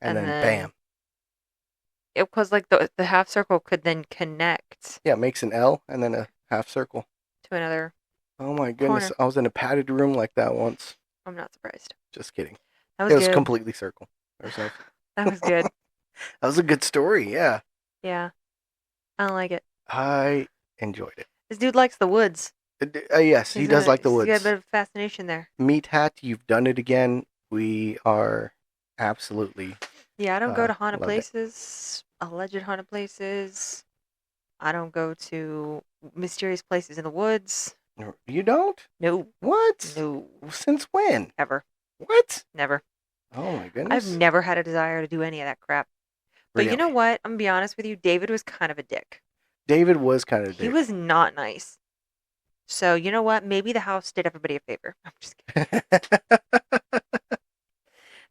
And then bam. Because like the half circle could then connect. Yeah, it makes an L and then a half circle. To another. Oh my goodness. Corner. I was in a padded room like that once. I'm not surprised. Just kidding. It was completely circle. That was good. That was a good story, yeah. Yeah. I don't like it. I enjoyed it. This dude likes the woods. Yes, he does like the woods. He's got a bit of fascination there. Meat Hat, you've done it again. We are absolutely. Yeah, I don't go to haunted places, alleged haunted places. I don't go to mysterious places in the woods. You don't? No. What? No. Since when? Ever. What? Never. Oh my goodness. I've never had a desire to do any of that crap. But really? You know what? I'm going to be honest with you. David was kind of a dick. David was kind of a dick. He was not nice. So, you know what? Maybe the house did everybody a favor. I'm just kidding.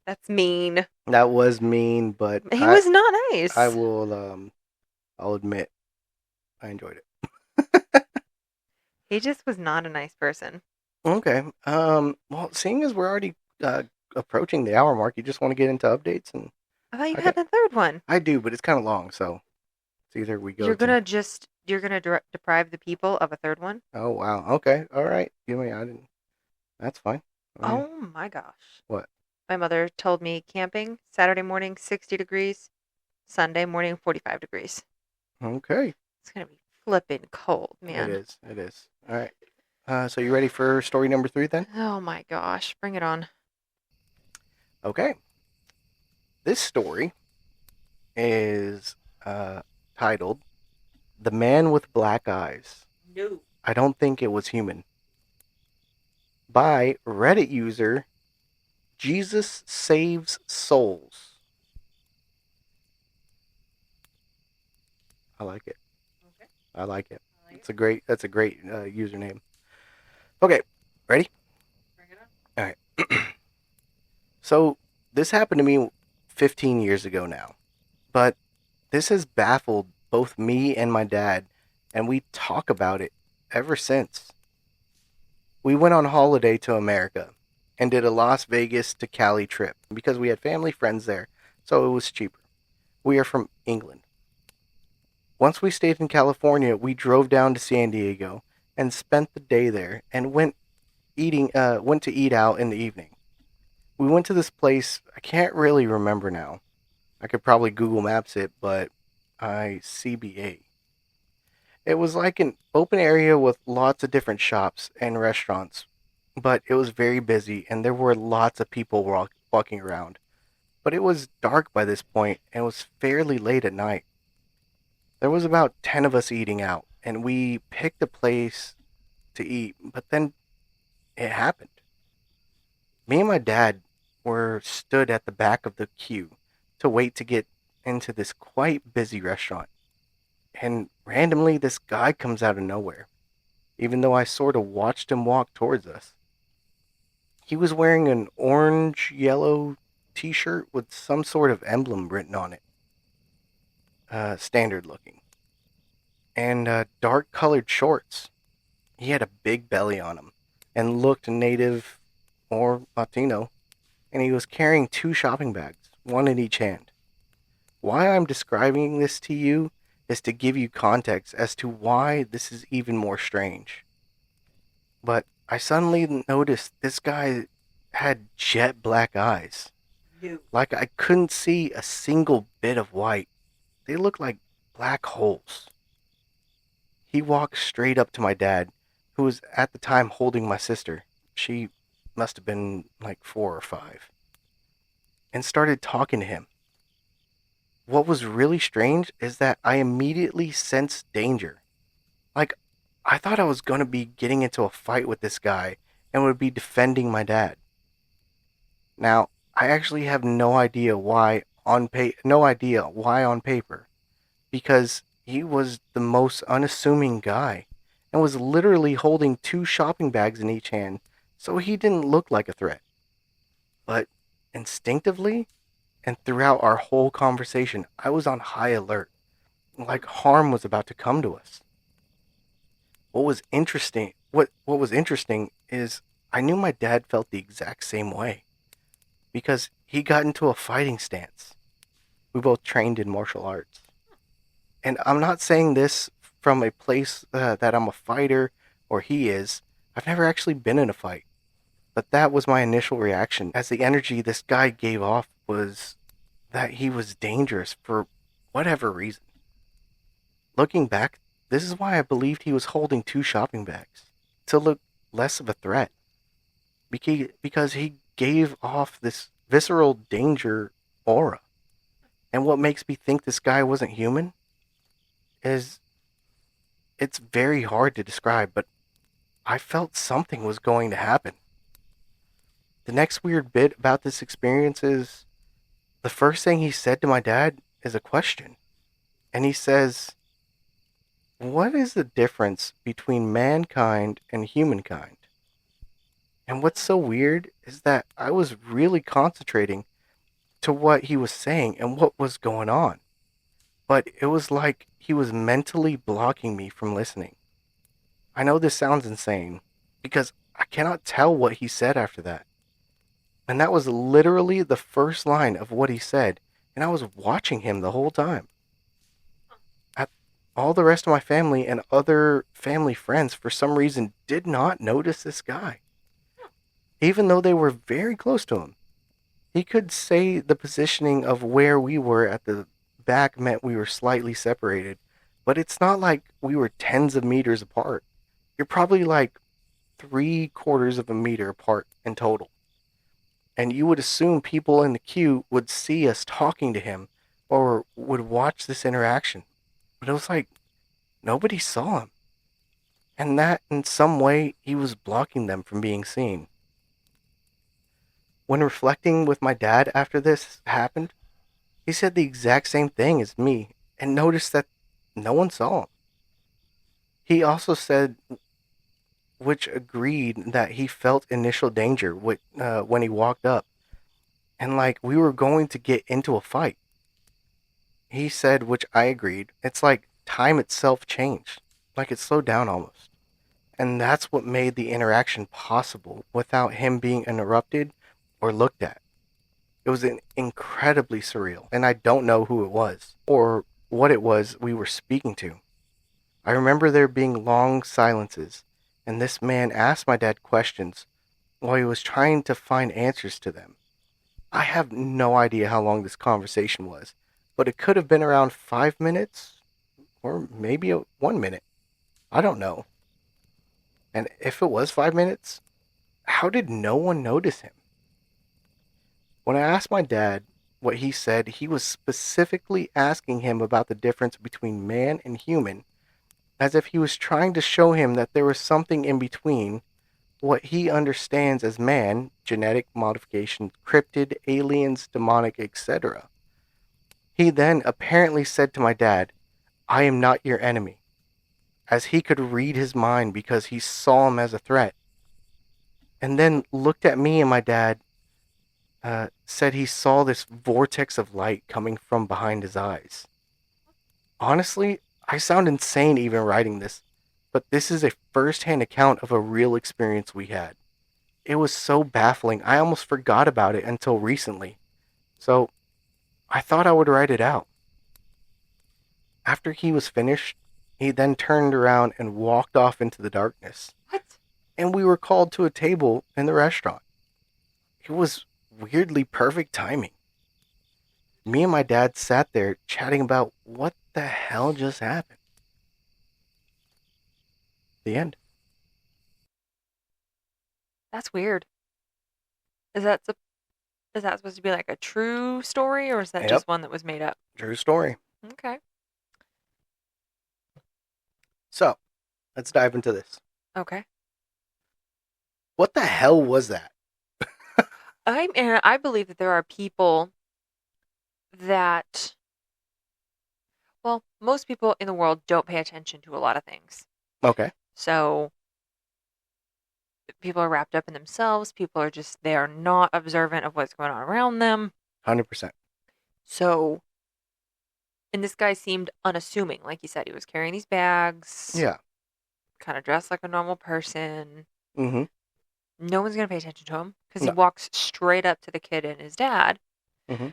That's mean. That was mean, but he was not nice. I will I'll admit I enjoyed it. He just was not a nice person. Okay. Well, seeing as we're already approaching the hour mark, you just want to get into updates and I thought you had a third one. I do, but it's kind of long, so it's either we go You're going to deprive the people of a third one? Oh, wow. Okay. All right. I didn't. That's fine. Oh my gosh. What? My mother told me camping, Saturday morning, 60 degrees, Sunday morning, 45 degrees. Okay. It's going to be flipping cold, man. It is. All right. So you ready for story number 3 then? Oh my gosh. Bring it on. Okay. This story is titled The Man with Black Eyes. No. I don't think it was human. By Reddit user Jesus Saves Souls. I like it. Okay. I like it. That's a great username. Okay, ready? Bring it on. All right. So this happened to me 15 years ago now, but this has baffled both me and my dad, and we talk about it ever since. We went on holiday to America and did a Las Vegas to Cali trip because we had family friends there, so it was cheaper. We are from England. Once we stayed in California, we drove down to San Diego and spent the day there and went to eat out in the evening. We went to this place, I can't really remember now. I could probably Google Maps it, but CBA. It was like an open area with lots of different shops and restaurants, but it was very busy and there were lots of people walking around. But it was dark by this point and it was fairly late at night. There was about 10 of us eating out, and we picked a place to eat, but then it happened. Me and my dad were stood at the back of the queue to wait to get into this quite busy restaurant. And randomly, this guy comes out of nowhere, even though I sort of watched him walk towards us. He was wearing an orange-yellow t-shirt with some sort of emblem written on it. Standard looking. And dark colored shorts. He had a big belly on him and looked native or Latino. And he was carrying 2 shopping bags, one in each hand. why I'm describing this to you is to give you context as to why this is even more strange. But I suddenly noticed this guy had jet black eyes. No. Like I couldn't see a single bit of white. They looked like black holes. He walked straight up to my dad, who was at the time holding my sister. She must have been like 4 or 5, and started talking to him. What was really strange is that I immediately sensed danger. Like, I thought I was going to be getting into a fight with this guy and would be defending my dad. Now, I actually have no idea why on paper, because he was the most unassuming guy and was literally holding 2 shopping bags in each hand, so he didn't look like a threat. But instinctively, and throughout our whole conversation, I was on high alert, like harm was about to come to us. What was interesting is I knew my dad felt the exact same way because he got into a fighting stance. We both trained in martial arts. And I'm not saying this from a place that I'm a fighter or he is. I've never actually been in a fight. But that was my initial reaction, as the energy this guy gave off was that he was dangerous for whatever reason. Looking back, this is why I believed he was holding 2 shopping bags, to look less of a threat. Because he gave off this visceral danger aura. And what makes me think this guy wasn't human is it's very hard to describe, but I felt something was going to happen. The next weird bit about this experience is the first thing he said to my dad is a question. And he says, "What is the difference between mankind and humankind?" And what's so weird is that I was really concentrating to what he was saying and what was going on. But it was like he was mentally blocking me from listening. I know this sounds insane because I cannot tell what he said after that. And that was literally the first line of what he said, and I was watching him the whole time. All the rest of my family and other family friends, for some reason, did not notice this guy, even though they were very close to him. He could say the positioning of where we were at the back meant we were slightly separated, but it's not like we were tens of meters apart. You're probably like 3/4 of a meter apart in total. And you would assume people in the queue would see us talking to him or would watch this interaction. But it was like nobody saw him. And that in some way he was blocking them from being seen. When reflecting with my dad after this happened, he said the exact same thing as me and noticed that no one saw him. He also said, which agreed, that he felt initial danger when he walked up and like we were going to get into a fight. He said, which I agreed, it's like time itself changed, like it slowed down almost. And that's what made the interaction possible without him being interrupted or looked at. It was incredibly surreal, and I don't know who it was or what it was we were speaking to. I remember there being long silences, and this man asked my dad questions while he was trying to find answers to them. I have no idea how long this conversation was, but it could have been around 5 minutes or maybe 1 minute. I don't know. And if it was 5 minutes, how did no one notice him? When I asked my dad what he said, he was specifically asking him about the difference between man and human, as if he was trying to show him that there was something in between what he understands as man, genetic modification, cryptid, aliens, demonic, etc. He then apparently said to my dad, "I am not your enemy," as he could read his mind because he saw him as a threat. And then looked at me, and my dad said he saw this vortex of light coming from behind his eyes. Honestly, I sound insane even writing this, but this is a first-hand account of a real experience we had. It was so baffling, I almost forgot about it until recently. So, I thought I would write it out. After he was finished, he then turned around and walked off into the darkness. What? And we were called to a table in the restaurant. It was weirdly perfect timing. Me and my dad sat there chatting about what the hell just happened. The end. That's weird. Is that supposed to be like a true story, or is that Yep. just one that was made up? True story. Okay. So, let's dive into this. Okay. What the hell was that? I believe that there are people that, well, most people in the world don't pay attention to a lot of things. Okay. So people are wrapped up in themselves. They are not observant of what's going on around them. 100%. So, and this guy seemed unassuming. Like you said, he was carrying these bags. Yeah. Kind of dressed like a normal person. Mm-hmm. No one's going to pay attention to him because he No. walks straight up to the kid and his dad. Mm-hmm.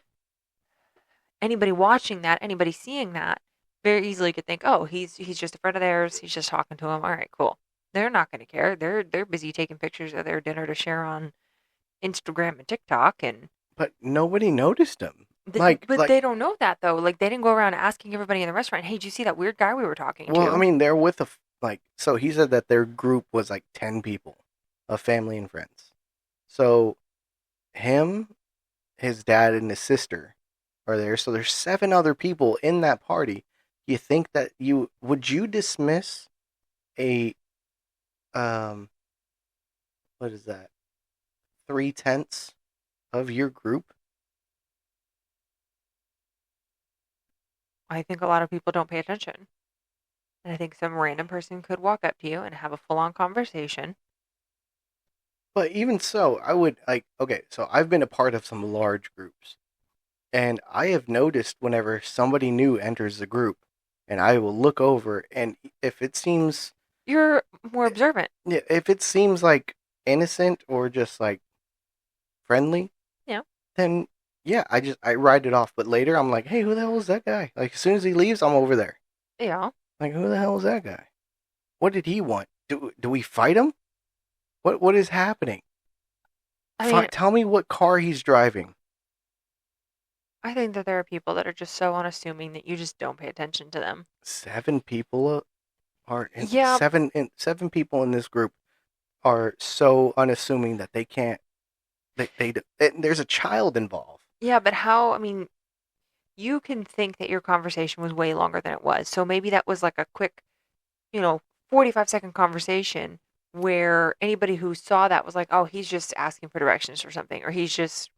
Anybody watching that, anybody seeing that, very easily could think, oh, he's just a friend of theirs. He's just talking to him. All right, cool. They're not going to care. They're busy taking pictures of their dinner to share on Instagram and TikTok, and But nobody noticed him. but they don't know that though. Like they didn't go around asking everybody in the restaurant, "Hey, did you see that weird guy we were talking to?" Well, I mean, they're with so he said that their group was like 10 people of family and friends. So him, his dad, and his sister are there. So there's 7 other people in that party. You think that would you dismiss a, what is that? 3/10 of your group? I think a lot of people don't pay attention. And I think some random person could walk up to you and have a full-on conversation. But even so, I would okay, so I've been a part of some large groups. And I have noticed whenever somebody new enters the group, and I will look over, and if it seems You're more observant. if it seems like innocent or just like friendly, Yeah. then yeah, I write it off. But later I'm like, hey, who the hell is that guy? Like as soon as he leaves, I'm over there. Yeah. Like who the hell is that guy? What did he want? Do we fight him? What is happening? I mean, Tell me what car he's driving. I think that there are people that are just so unassuming that you just don't pay attention to them. 7 people are Yeah. 7 people in this group are so unassuming that they can't. There's a child involved. Yeah, but how, I mean, you can think that your conversation was way longer than it was. So maybe that was like a quick, 45-second conversation where anybody who saw that was like, oh, he's just asking for directions or something, or he's just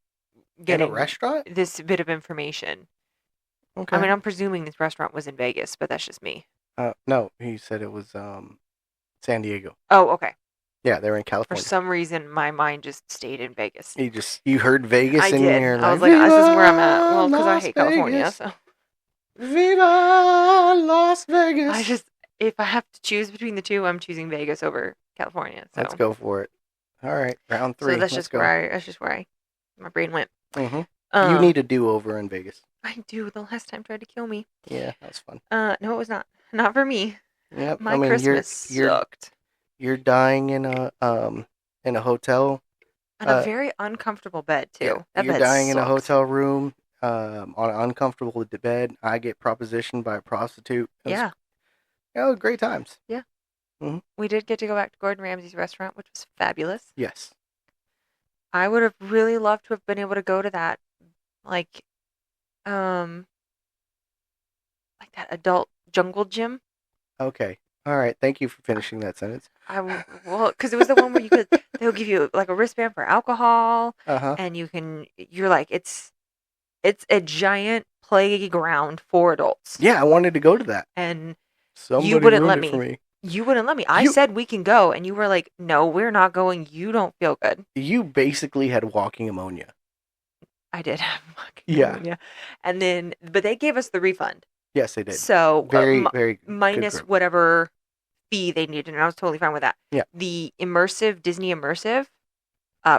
getting in a restaurant this bit of information. Okay. I mean, I'm presuming this restaurant was in Vegas, but that's just me. No, he said it was San Diego. Oh, okay. Yeah, they were in For California. some reason, my mind just stayed in Vegas. You heard Vegas I and did. you're I was like, like, this is where I'm at. "Viva Well, because I Las hate California, Vegas. so Viva Las Vegas. if I have to choose between the two, I'm choosing Vegas over California. So Let's go for it. All right, round 3. So that's Let's just where my brain went. Mm-hmm. You need a do-over in Vegas. I do. The last time tried to kill me. Yeah, that's fun. No, it was not. Not for me. Yep. My Christmas sucked. You're dying in a hotel. On a very uncomfortable bed too. Yeah, you're dying in a hotel room on an uncomfortable bed. I get propositioned by a prostitute. Yeah. Great times. Yeah. Mm-hmm. We did get to go back to Gordon Ramsay's restaurant, which was fabulous. Yes. I would have really loved to have been able to go to that, like that adult jungle gym. Okay. All right. Thank you for finishing that sentence. Because it was the one where they'll give you like a wristband for alcohol, and you're like, it's a giant playground for adults. Yeah, I wanted to go to that. And somebody you wouldn't let me. For me. You wouldn't let me. I said we can go, and you were like, no, we're not going. You don't feel good. You basically had walking ammonia. I did have walking ammonia. And then, but they gave us the refund. Yes, they did. So very, very minus whatever fee they needed, and I was totally fine with that. Yeah. The Disney immersive,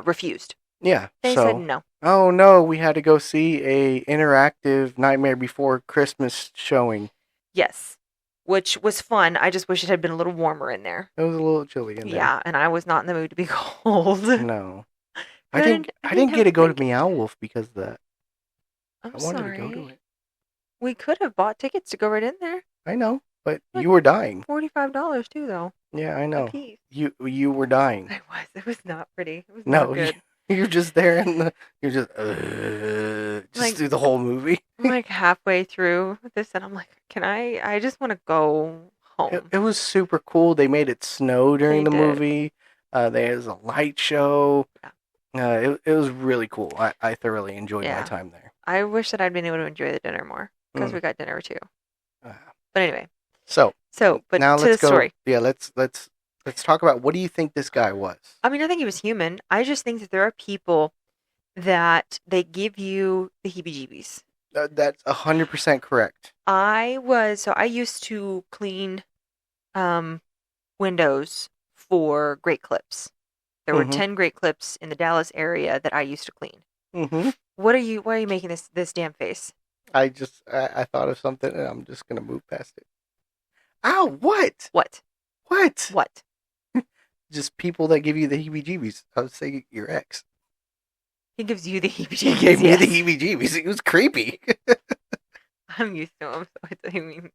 refused. Yeah. They said no. Oh no, we had to go see a interactive Nightmare Before Christmas showing. Yes. Which was fun. I just wish it had been a little warmer in there. It was a little chilly in there. Yeah, and I was not in the mood to be cold. No. I didn't didn't have get to go to blanket. Meow Wolf because of that. I'm I wanted to go to sorry. it. We could have bought tickets to go right in there. I know, but Like you were dying. $45 too, though. Yeah, I A know. piece. You were dying. I was. It was not pretty. It was No, not good. you're just there and you're just Like- through the whole movie. I'm like halfway through this, and I'm like, can I just want to go home. It was super cool. They made it snow during They the did. movie. There was a light show. Yeah. It was really cool. I thoroughly enjoyed my Yeah. time there. I wish that I'd been able to enjoy the dinner more because we got dinner too. Uh, But anyway, So but now to let's the go. story. Yeah, let's talk about what do you think this guy was? I mean, I think he was human. I just think that there are people that they give you the heebie-jeebies. That's 100% correct. I used to clean windows for Great Clips. There were 10 Great Clips in the Dallas area that I used to clean. Mm-hmm. Why are you making this damn face? I thought of something and I'm just gonna move past it. Ow! What? What? What? What? Just people that give you the heebie-jeebies. I would say your ex. He gives you the He heebie-jeebies. gave me yes. the heebie-jeebies. It was creepy. I'm used to him, so I mean,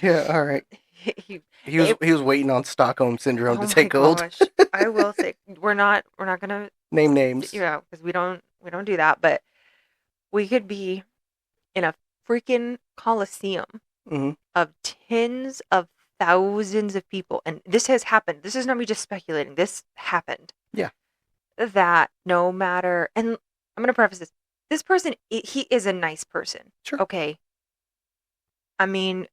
Yeah, all right. he He was waiting on Stockholm syndrome oh to take my hold. gosh. I will say we're not gonna Name names. because we don't do that, but we could be in a freaking coliseum Mhm. of tens of thousands of people, and this has happened. This is not me just speculating. This happened. Yeah. That no matter, and I'm gonna preface this. This person, he is a nice person. Sure. Okay. I mean,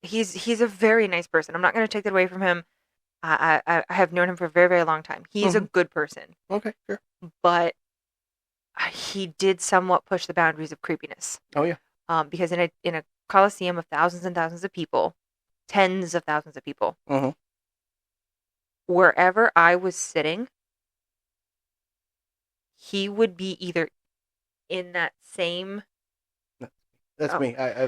he's a very nice person. I'm not going to take that away from him. I have known him for a very, very long time. He's a good person, Okay, sure. but he did somewhat push the boundaries of creepiness. Oh yeah. Because in a coliseum of thousands and thousands of people, tens of thousands of people, Mhm. wherever I was sitting, he would be either in that same That's me. I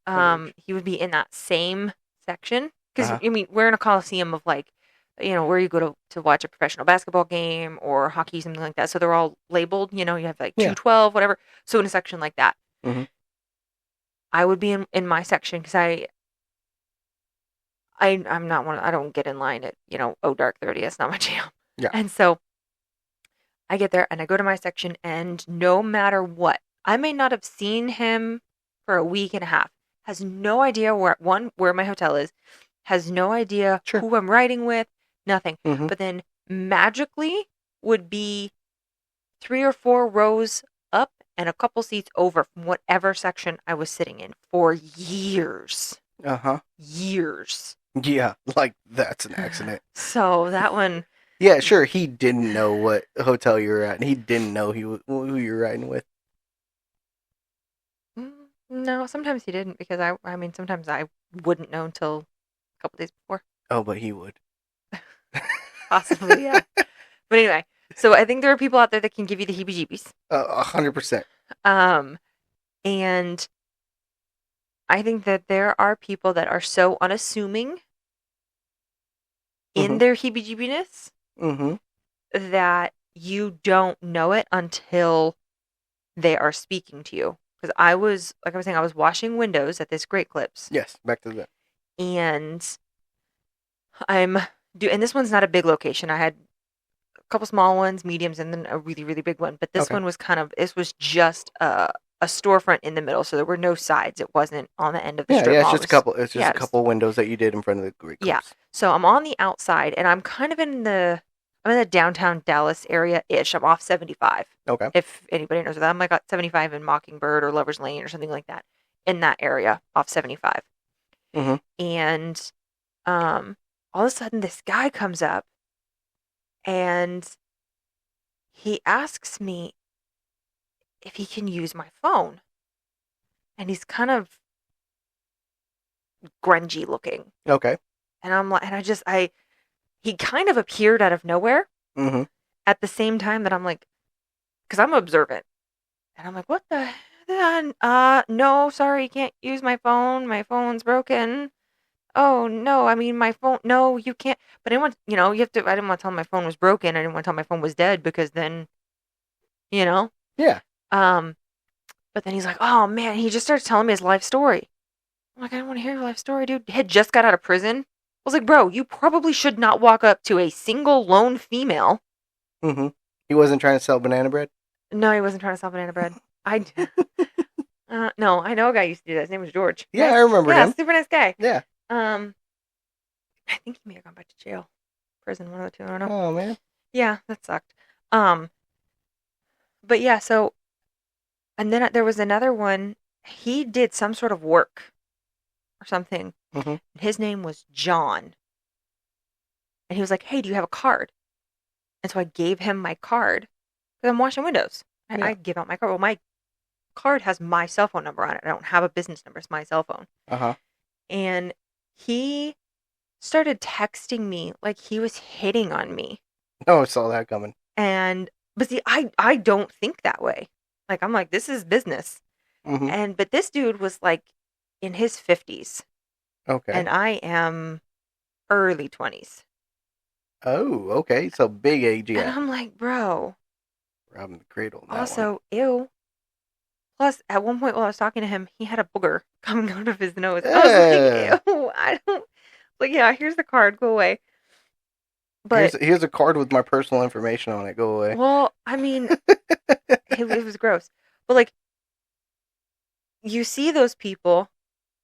was. he would be in that same section because Uh-huh. I mean we're in a coliseum of like where you go to watch a professional basketball game or hockey, something like that, so they're all labeled, you have like Yeah. 212 whatever, so in a section like that. Mhm. I would be in my section because I'm not one. I don't get in line at dark 30. That's not my jam. Yeah. And so I get there and I go to my section, and no matter what, I may not have seen him for a week and a half, has no idea where my hotel is, has no idea Sure. who I'm riding with, nothing. Mhm. But then magically would be 3 or 4 rows up and a couple seats over from whatever section I was sitting in for years. Uh-huh. Years. Yeah, like that's an accident. So that one, Yeah, sure. He didn't know what hotel you were at, and he didn't know who you were riding with. no, sometimes he didn't, because I mean, sometimes I wouldn't know until a couple days before. Oh, but he would. Possibly, yeah. But anyway, so I think there are people out there that can give you the heebie-jeebies. 100%. And I think that there are people that are so unassuming in their heebie-jeebiness Mm-hmm. that you don't know it until they are speaking to you. Because I was saying, I was washing windows at this Great Clips. Yes, back to that. And and this one's not a big location. I had a couple small ones, mediums, and then a really, really big one. But this Okay. one was this was just a storefront in the middle, so there were no sides. It wasn't on the end of the strip Yeah, mall. it's just a couple. It's just yeah, a couple windows that you did in front of the Great Clips. Yeah. So I'm on the outside, and I'm kind of I'm in the downtown Dallas area-ish. I'm off 75. Okay. If anybody knows that. I'm like at 75 in Mockingbird or Lover's Lane or something like that. In that area, off 75. Mhm. And all of a sudden, this guy comes up, and he asks me if he can use my phone. And he's kind of grungy looking. Okay. And I'm like, he kind of appeared out of nowhere Mm-hmm. at the same time that I'm like, because I'm observant. And I'm like, what the Then, no, sorry, can't use my phone. My phone's broken. Oh, no, I mean, my phone, no, you can't. But I didn't want, you have to, I didn't want to tell him my phone was broken. I didn't want to tell him my phone was dead because then, you know, Yeah. um, but then he's like, oh man, he just starts telling me his life story. I'm like, I don't want to hear your life story, dude. He had just got out of prison. I was like, bro, you probably should not walk up to a single lone female. Mm-hmm. He wasn't trying to sell banana bread? No, he wasn't trying to sell banana bread. No, I know a guy used to do that. His name was George. Yeah, Nice. I remember Yeah, him. super nice guy. Yeah. I think he may have gone back to jail, prison, one of the two. I don't know. Oh, man. Yeah, that sucked. But yeah, so, and then there was another one. He did some sort of work or something. Mm-hmm. His name was John. And he was like, hey, do you have a card? And so I gave him my card because I'm washing windows. Yeah. I give out my card. Well, my card has my cell phone number on it. I don't have a business number. It's my cell phone. Uh-huh. And he started texting me like he was hitting on me. Oh, I saw that coming. But see, I don't think that way. Like, I'm like, this is business. Mm-hmm. But this dude was like in his 50s. Okay. And I am early 20s. Oh, okay. So big age, And yeah. I'm like, bro. Robbing the cradle. Also, ew. Plus, at one point while I was talking to him, he had a booger coming out of his nose. I was like, ew, I don't. Like, yeah, here's the card. Go away. But here's a card with my personal information on it. Go away. Well, I mean, it was gross. But, like, you see those people,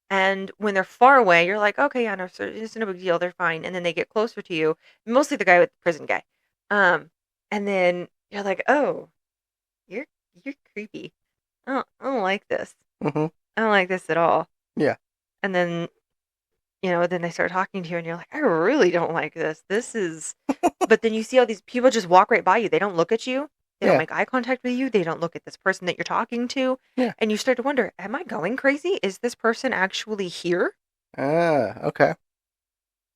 and when they're far away, you're like, okay, yeah, no, it's no big deal. They're fine. And then they get closer to you. Mostly the guy with the prison guy. And then you're like, oh, you're creepy. I don't like this. Mm-hmm. I don't like this at all. Yeah. And then, then they start talking to you and you're like, I really don't like this. This is, but then you see all these people just walk right by you. They don't look at you. They don't make eye contact with you. They don't look at this person that you're talking to. Yeah. And you start to wonder, am I going crazy? Is this person actually here? Okay.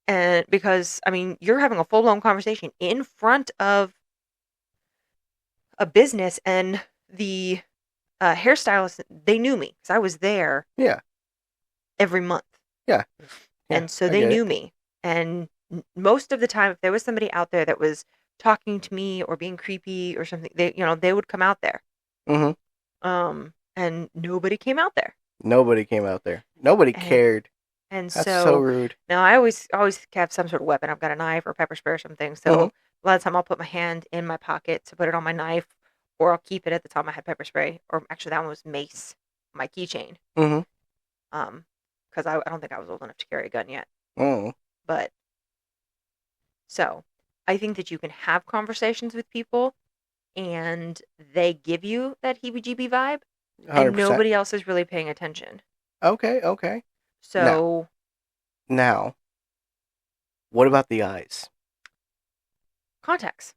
And because, I mean, you're having a full-blown conversation in front of a business, and the hairstylist, they knew me because I was there. Yeah. Every month. Yeah. And so they knew me. And most of the time, if there was somebody out there that was talking to me or being creepy or something, they would come out there. Mm-hmm. And nobody came out there. Nobody came out there. Nobody cared. And that's so rude. Now I always have some sort of weapon. I've got a knife or pepper spray or something. So a lot of time I'll put my hand in my pocket to put it on my knife, or I'll keep it at the time I had pepper spray. Or actually, that one was mace, my keychain. Mm-hmm. Because I don't think I was old enough to carry a gun yet. Mm. But so I think that you can have conversations with people, and they give you that heebie-jeebie vibe, 100%. And nobody else is really paying attention. Okay. So now, what about the eyes? Contacts.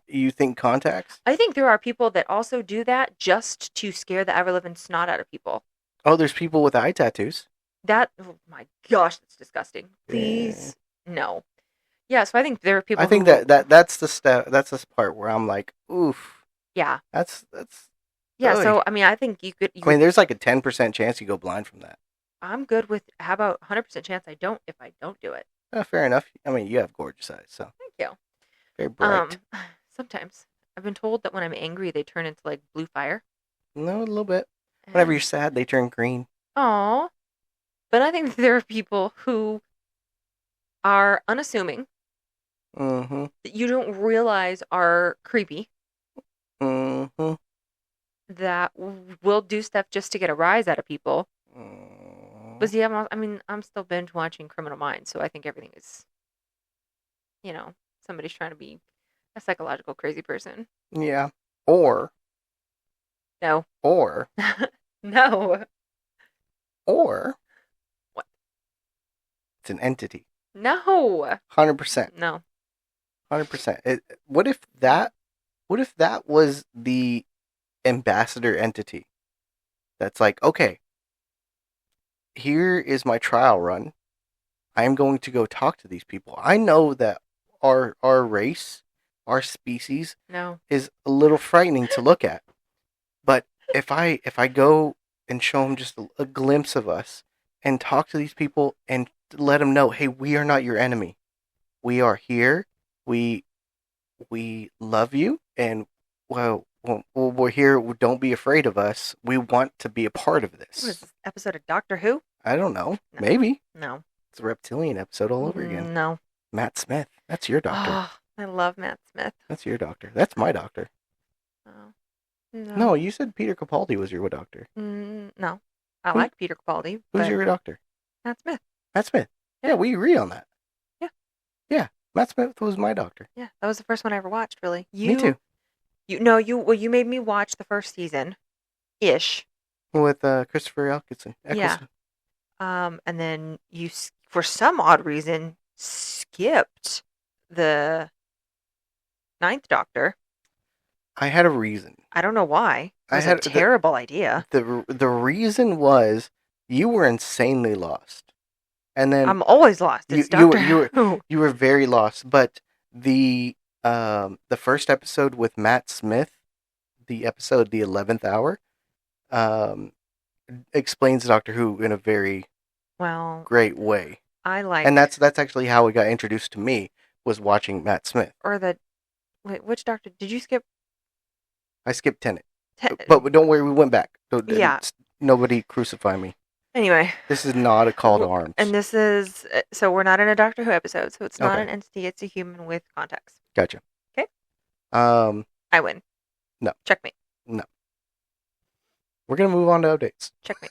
You think contacts? I think there are people that also do that just to scare the ever-living snot out of people. Oh, there's people with eye tattoos. Oh my gosh, that's disgusting. Please, no. Yeah, so I think there are people. I think that's the step. That's the part where I'm like, oof. Yeah. That's. Yeah, so I mean, I think you could. I mean, there's like a 10% chance you go blind from that. I'm good with. How about 100% chance I don't if I don't do it? Fair enough. I mean, you have gorgeous eyes, so. Thank you. Very bright. Sometimes I've been told that when I'm angry, they turn into like blue fire. No, a little bit. Whenever you're sad, they turn green. Aw. But I think there are people who are unassuming. Mm-hmm. That you don't realize are creepy. Mm-hmm. That will do stuff just to get a rise out of people. But see, I'm still binge watching Criminal Minds, so I think everything is, somebody's trying to be a psychological crazy person. Yeah. Or. No. Or. No. Or. What? It's an entity. No. 100%. No. 100%. What if that was the ambassador entity? That's like, okay, here is my trial run. I am going to go talk to these people. I know that our race, our species, no, is a little frightening to look at. But if I go and show them just a glimpse of us and talk to these people and let them know, hey, we are not your enemy. We are here. We love you, and well, we're here. Don't be afraid of us. We want to be a part of What is this. this episode of Doctor Who? I don't know. No. Maybe No. it's a reptilian episode all over again. No. Matt Smith. That's your doctor. Oh, I love Matt Smith. That's your doctor. That's my doctor. Oh, no. No, you said Peter Capaldi was your doctor. No. I like Peter Capaldi. Who's your doctor? Matt Smith. Matt Smith. Yeah, we agree on that. Yeah. Yeah, Matt Smith was my doctor. Yeah, that was the first one I ever watched, really. Me too. You made me watch the first season, ish. With Christopher Eccleston. Yeah. And then you, for some odd reason, skipped the Ninth Doctor. I had a reason. I don't know why. It was a terrible idea. The reason was you were insanely lost. And then I'm always lost. It's Doctor Who. You were very lost. But the first episode with Matt Smith, the 11th hour, explains Doctor Who in a very great way. And that's actually how it got introduced to me, was watching Matt Smith. Which Doctor did you skip? I skipped Tennant. But don't worry, we went back. Yeah. Nobody crucify me. Anyway. This is not a call to arms. And this is, so we're not in a Doctor Who episode, so it's not an entity, it's a human with context. Gotcha. Okay. I win. No. Checkmate. No. We're going to move on to updates. Checkmate.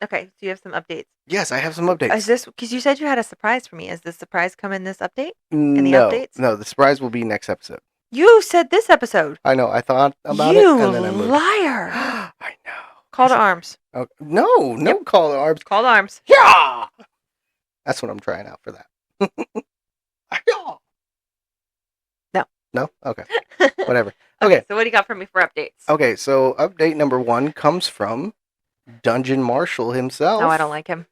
Okay, so you have some updates. Yes, I have some updates. Is this, because you said you had a surprise for me. Is the surprise come in this update? In the updates? No, the surprise will be next episode. You said this episode. I know. I thought about it, and then I moved. You liar. I know. Call to arms. Oh, no call to arms. Call to arms. Yeah! That's what I'm trying out for that. No. No? Okay. Whatever. Okay. So what do you got for me for updates? Okay, so update number 1 comes from Dungeon Marshall himself. No, I don't like him.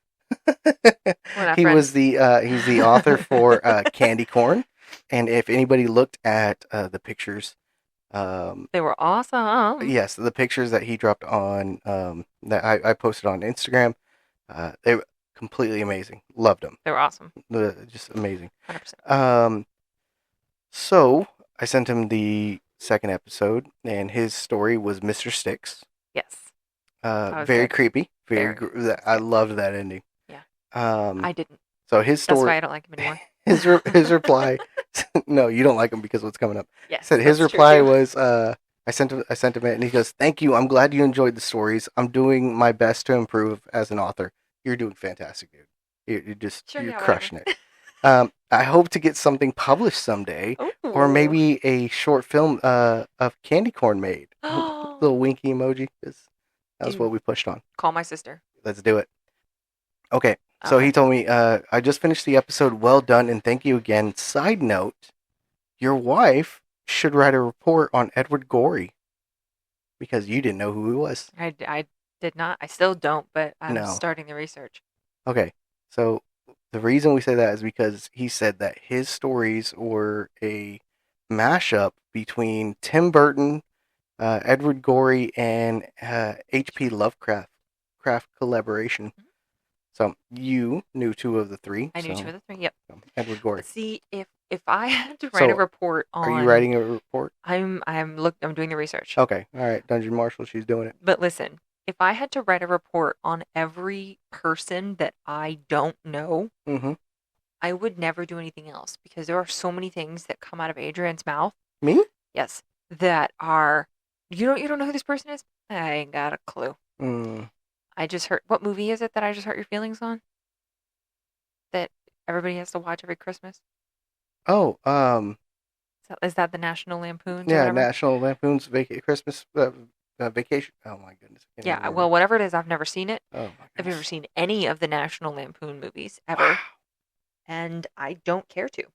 He's the author for Candy Corn. And if anybody looked at the pictures, they were awesome. Yes, the pictures that he dropped on that I posted on Instagram, they were completely amazing. Loved them. They were awesome. Just amazing. 100%. So I sent him the second episode, and his story was Mr. Sticks. Yes. Very creepy. I loved that ending. Yeah. I didn't. So his story. That's why I don't like him anymore. His reply. No, you don't like him because of what's coming up. Yes. Said his reply was, I sent him it, and he goes, "Thank you. I'm glad you enjoyed the stories. I'm doing my best to improve as an author. You're doing fantastic, dude. You're crushing it. I hope to get something published someday, or maybe a short film of Candy Corn made. Little winky emoji. That's what we pushed on. Call my sister. Let's do it. Okay. So he told me, I just finished the episode. Well done, and thank you again. Side note, your wife should write a report on Edward Gorey, because you didn't know who he was. I did not. I still don't, but I'm starting the research. Okay. So the reason we say that is because he said that his stories were a mashup between Tim Burton, Edward Gorey, and H.P. Lovecraft collaboration. Mm-hmm. So you knew 2 of the 3. I knew 2 of the 3. Yep. Edward Gorey. See, if I had to write a report on, are you writing a report? I'm doing the research. Okay. All right. Dungeon Marshall, she's doing it. But listen, if I had to write a report on every person that I don't know, I would never do anything else, because there are so many things that come out of Adrian's mouth. Me? Yes. That are, you don't know who this person is? I ain't got a clue. I just heard, what movie is it that I just hurt your feelings on? That everybody has to watch every Christmas? Oh, is that the National Lampoon? Yeah, National Lampoon's Christmas Vacation. Oh my goodness. Yeah, well, whatever it is, I've never seen it. Oh my goodness. I've never seen any of the National Lampoon movies ever. Wow. And I don't care to.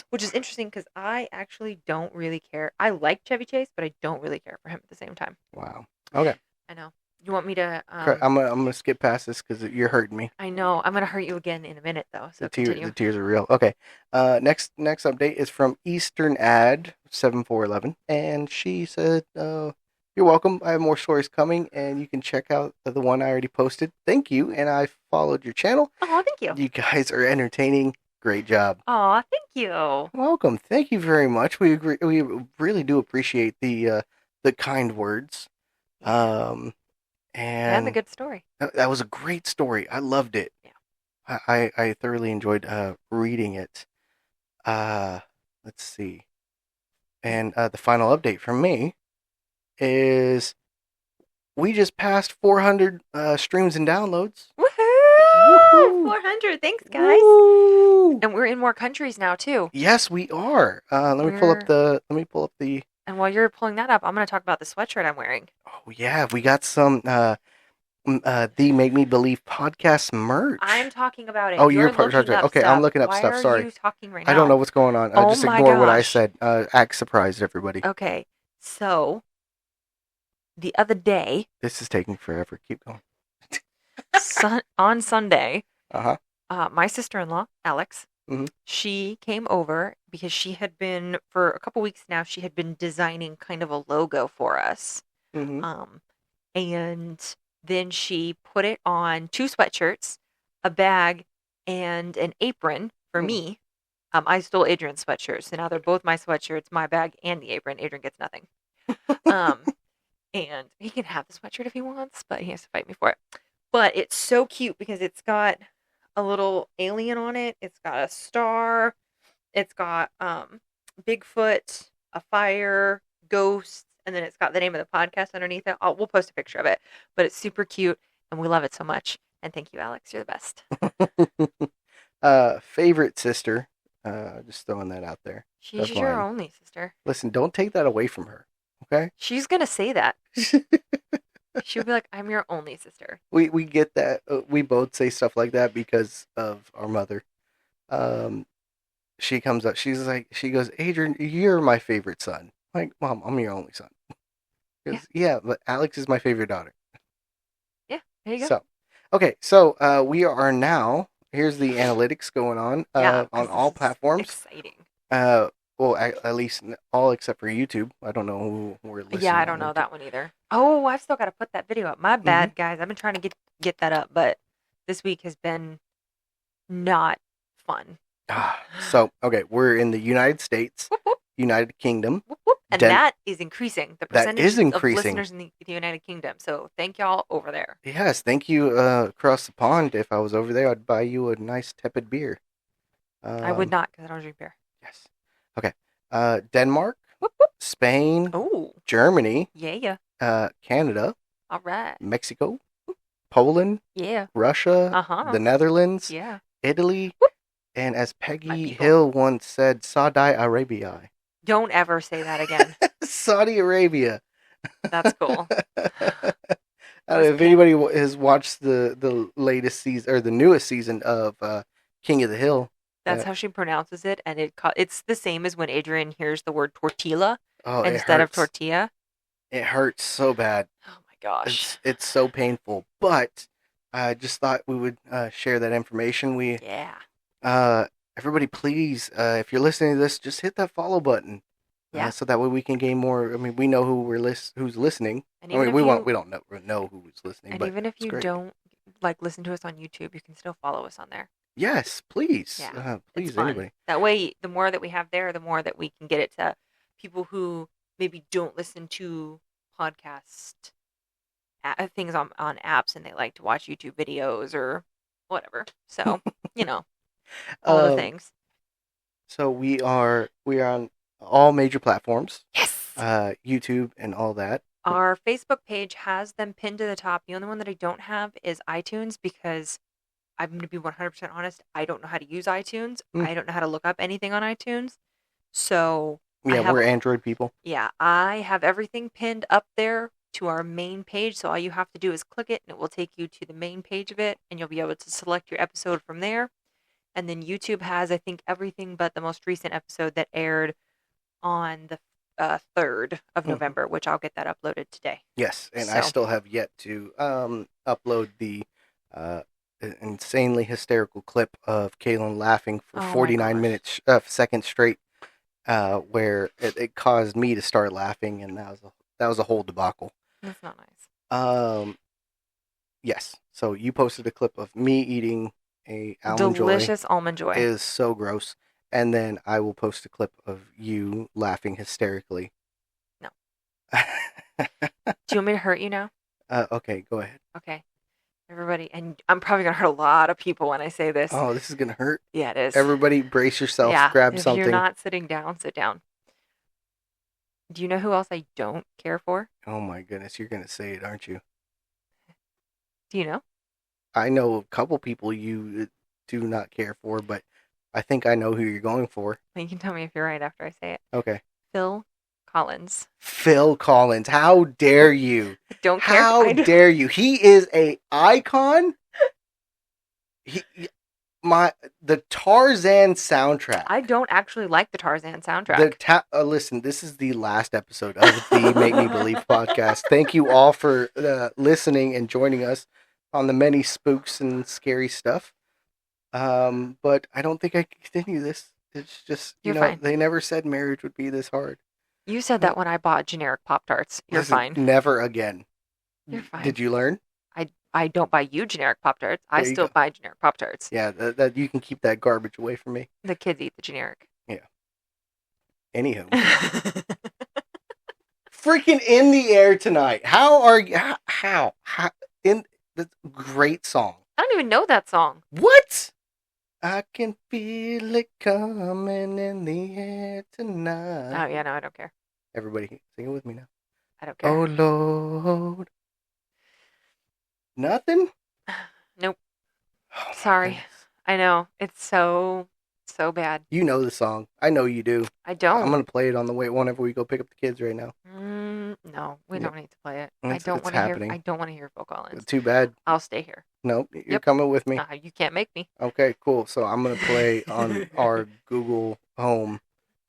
Which is interesting, because I actually don't really care. I like Chevy Chase, but I don't really care for him at the same time. Wow. Okay. I know. You want me to... I'm gonna skip past this because you're hurting me. I know. I'm going to hurt you again in a minute, though. So the tears are real. Okay. Next update is from Eastern Ad 7411, and she said, You're welcome. I have more stories coming, and you can check out the one I already posted. Thank you, and I followed your channel. Oh, thank you. You guys are entertaining. Great job. Oh, thank you. Welcome. Thank you very much. We agree. We really do appreciate the kind words. Yeah. Um, And the and good story. that was a great story. I loved it. Yeah. I thoroughly enjoyed reading it. Let's see. And the final update from me is we just passed 400 streams and downloads. Woohoo! Woohoo! 400. Thanks, guys. Woo! And we're in more countries now too. Yes, we are. Let me pull up the. And while you're pulling that up, I'm going to talk about the sweatshirt I'm wearing. Oh yeah, we got some the Make Me Believe podcast merch. I'm talking about it. Oh, you're talking looking up okay, stuff. I'm looking up Why stuff. are Sorry. you talking right now? I don't know what's going on. Oh Just my ignore what I gosh. said. Act surprised, everybody. Okay, so the other day, This is taking forever. Keep going. on Sunday, Uh-huh. My sister-in-law, Alex, Mhm. she came over because she had been, for a couple weeks now, she had been designing kind of a logo for us. Mhm. And then she put it on 2 sweatshirts, a bag, and an apron for me. I stole Adrian's sweatshirt, so now they're both my sweatshirts, my bag, and the apron. Adrian gets nothing. And he can have the sweatshirt if he wants, but he has to fight me for it. But it's so cute because it's got a little alien on it. It's got a star. It's got Bigfoot, a fire, ghosts, and then it's got the name of the podcast underneath it. We'll post a picture of it, but it's super cute, and we love it so much. And thank you, Alex. You're the best. Favorite sister. Just throwing that out there. She's your only sister. Listen, don't take that away from her. Okay? She's gonna say that. She'll be like, "I'm your only sister." We get that. We both say stuff like that because of our mother. She comes up. She goes, Adrian, you're my favorite son. I'm like, Mom, I'm your only son. Yeah, but Alex is my favorite daughter. Yeah, there you go. So, okay, so we are now. Here's the analytics going on on all platforms. Exciting. Well, at least all except for YouTube. I don't know who we're listening. Yeah, I don't know that one either. Oh, I've still got to put that video up. My bad, guys. I've been trying to get that up, but this week has been not fun. So, okay, we're in the United States, whoop, whoop. United Kingdom. Whoop, whoop. And that is increasing. The percentage of listeners in the United Kingdom. So thank y'all over there. Yes, thank you across the pond. If I was over there, I'd buy you a nice tepid beer. I would not because I don't drink beer. Yes. Okay. Denmark, whoop, whoop. Spain, Germany, Canada, all right, Mexico, Poland, Russia, the Netherlands, Italy, whoop. And as Peggy Hill once said, Saudi Arabia. Don't ever say that again. Saudi Arabia. That's cool. If anybody has watched the latest season or the newest season of King of the Hill, that's how she pronounces it, and it's the same as when Adrian hears the word tortilla instead of tortilla. It hurts so bad. Oh my gosh, it's so painful. But I just thought we would share that information. Everybody, please, if you're listening to this, just hit that follow button. So that way we can gain more. I mean, we know who's listening. And I mean, we don't know who's listening. And but even if you don't listen to us on YouTube, you can still follow us on there. Yes, please. Please, anybody. That way, the more that we have there, the more that we can get it to people who maybe don't listen to podcast things on apps and they like to watch YouTube videos or whatever. So, all the things. So we are on all major platforms. Yes. YouTube and all that. Our Facebook page has them pinned to the top. The only one that I don't have is iTunes because I'm going to be 100% honest. I don't know how to use iTunes. I don't know how to look up anything on iTunes. So we're Android people. Yeah, I have everything pinned up there to our main page. So all you have to do is click it and it will take you to the main page of it. And you'll be able to select your episode from there. And then YouTube has, I think, everything but the most recent episode that aired on the 3rd of November, which I'll get that uploaded today. Yes, and I still have yet to upload the insanely hysterical clip of Kaylyn laughing for 49 seconds straight, where it caused me to start laughing, and that was that was a whole debacle. That's not nice. Yes. So you posted a clip of me eating a almond Delicious joy. almond joy. It is so gross. And then I will post a clip of you laughing hysterically. No. Do you want me to hurt you now? Okay, go ahead. Okay. Everybody, and I'm probably going to hurt a lot of people when I say this. Oh, this is going to hurt? Yeah, it is. Everybody brace yourself. Yeah, Grab something. If you're not sitting down, sit down. Do you know who else I don't care for? Oh my goodness, you're going to say it, aren't you? Do you know? I know a couple people you do not care for, but I think I know who you're going for. You can tell me if you're right after I say it. Okay. Phil Collins. Phil Collins, how dare you? I don't care. How dare you? He is a icon. The Tarzan soundtrack. I don't actually like the Tarzan soundtrack. Listen, this is the last episode of the Make Me Believe podcast. Thank you all for listening and joining us on the many spooks and scary stuff. But I don't think I can continue this. It's just, You're fine. They never said marriage would be this hard. You said that when I bought generic Pop-Tarts. You're fine. Never again. You're fine. Did you learn? I don't buy you generic Pop-Tarts. I still buy generic Pop-Tarts. Yeah, that you can keep that garbage away from me. The kids eat the generic. Yeah. Anywho. Freaking In the Air Tonight. How are you? How? That's a great song. I don't even know that song. What? I can feel it coming in the air tonight. Oh, yeah, no, I don't care. Everybody sing it with me now. I don't care. Oh, Lord. Nothing? Nope. Oh, sorry. Goodness. I know. It's so bad. You know the song. I know you do. I don't. I'm going to play it on the way whenever we go pick up the kids right now. No, we don't need to play it. I don't want to hear Phil Collins. Too bad. I'll stay here. Nope, you're coming with me. You can't make me. Okay, cool. So I'm going to play on our Google Home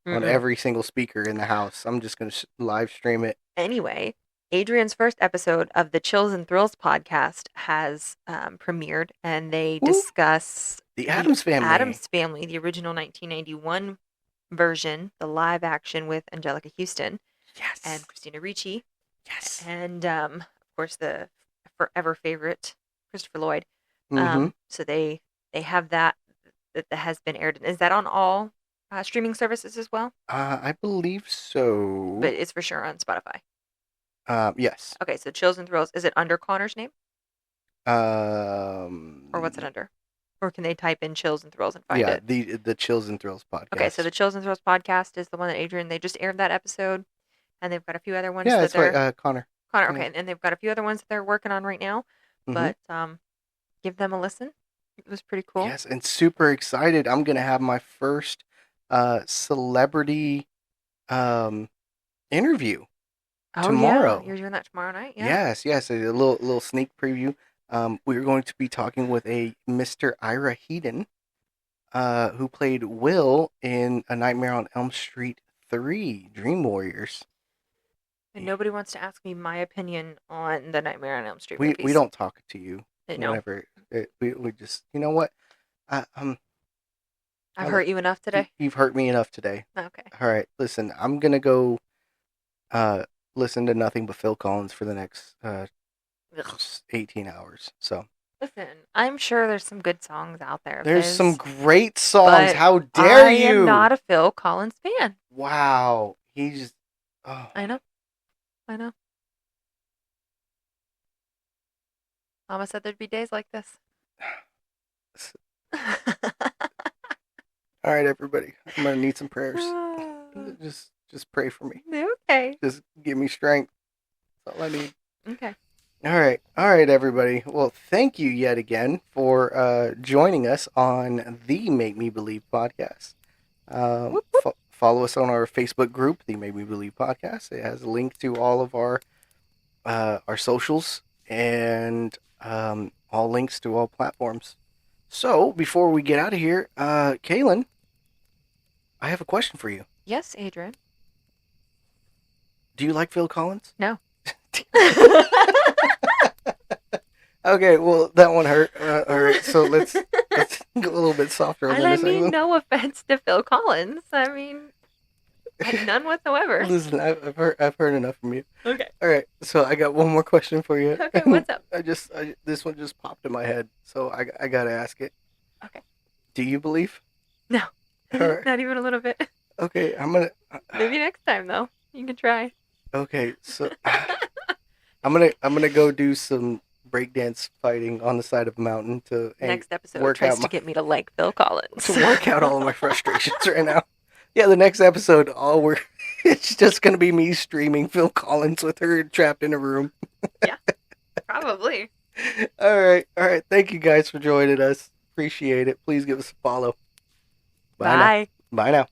on every single speaker in the house. I'm just going to live stream it. Anyway, Adrian's first episode of the Chills and Thrills podcast has premiered, and they discuss the Addams Family. Addams Family, the original 1991 version, the live action with Angelica Houston. Yes. And Christina Ricci. Yes. And, of course, the forever favorite, Christopher Lloyd. Mm-hmm. So they have that has been aired. Is that on all streaming services as well? I believe so. But it's for sure on Spotify. Yes. Okay, so Chills and Thrills. Is it under Connor's name? Or what's it under? Or can they type in Chills and Thrills and find it? Yeah, the Chills and Thrills podcast. Okay, so the Chills and Thrills podcast is the one that Adrian, they just aired that episode. And they've got a few other ones. Yeah, that's right, Connor. Connor, okay. And they've got a few other ones that they're working on right now. Mm-hmm. But give them a listen. It was pretty cool. Yes, and super excited. I'm going to have my first celebrity interview tomorrow. Yeah. You're doing that tomorrow night? Yeah. Yes. A little sneak preview. We're going to be talking with a Mr. Ira Heeden, who played Will in A Nightmare on Elm Street 3, Dream Warriors. And nobody wants to ask me my opinion on the Nightmare on Elm Street movies. We don't talk to you. No. Whenever we just, you know what? I've hurt you enough today? You've hurt me enough today. Okay. All right. Listen, I'm going to go listen to nothing but Phil Collins for the next 18 hours. So. Listen, I'm sure there's some good songs out there. There's some great songs. How dare you? I am not a Phil Collins fan. Wow. He's... Oh. I know. Mama said there'd be days like this. All right, everybody. I'm going to need some prayers. Just pray for me. Okay. Just give me strength. That's all I need. Okay. All right, everybody. Well, thank you yet again for joining us on the Make Me Believe podcast. Follow us on our Facebook group, the Make Me Believe podcast. It has a link to all of our socials and all links to all platforms. So, before we get out of here, Kaylyn, I have a question for you. Yes, Adrian. Do you like Phil Collins? No. Okay, well, that one hurt. All right, so let's go a little bit softer on and this. I mean, no offense to Phil Collins. I mean, None whatsoever. Listen, I've heard enough from you. Okay. All right, so I got one more question for you. Okay, what's up? This one just popped in my head, so I gotta ask it. Okay. Do you believe? No. Right. Not even a little bit. Okay, I'm gonna. Maybe next time though. You can try. Okay, so I'm gonna go do some breakdance fighting on the side of a mountain to Next episode work tries out to get me to like Phil Collins. to work out all of my frustrations right now. Yeah, the next episode, it's just gonna be me streaming Phil Collins with her trapped in a room. Yeah, probably. All right. Thank you guys for joining us. Appreciate it. Please give us a follow. Bye. Bye now.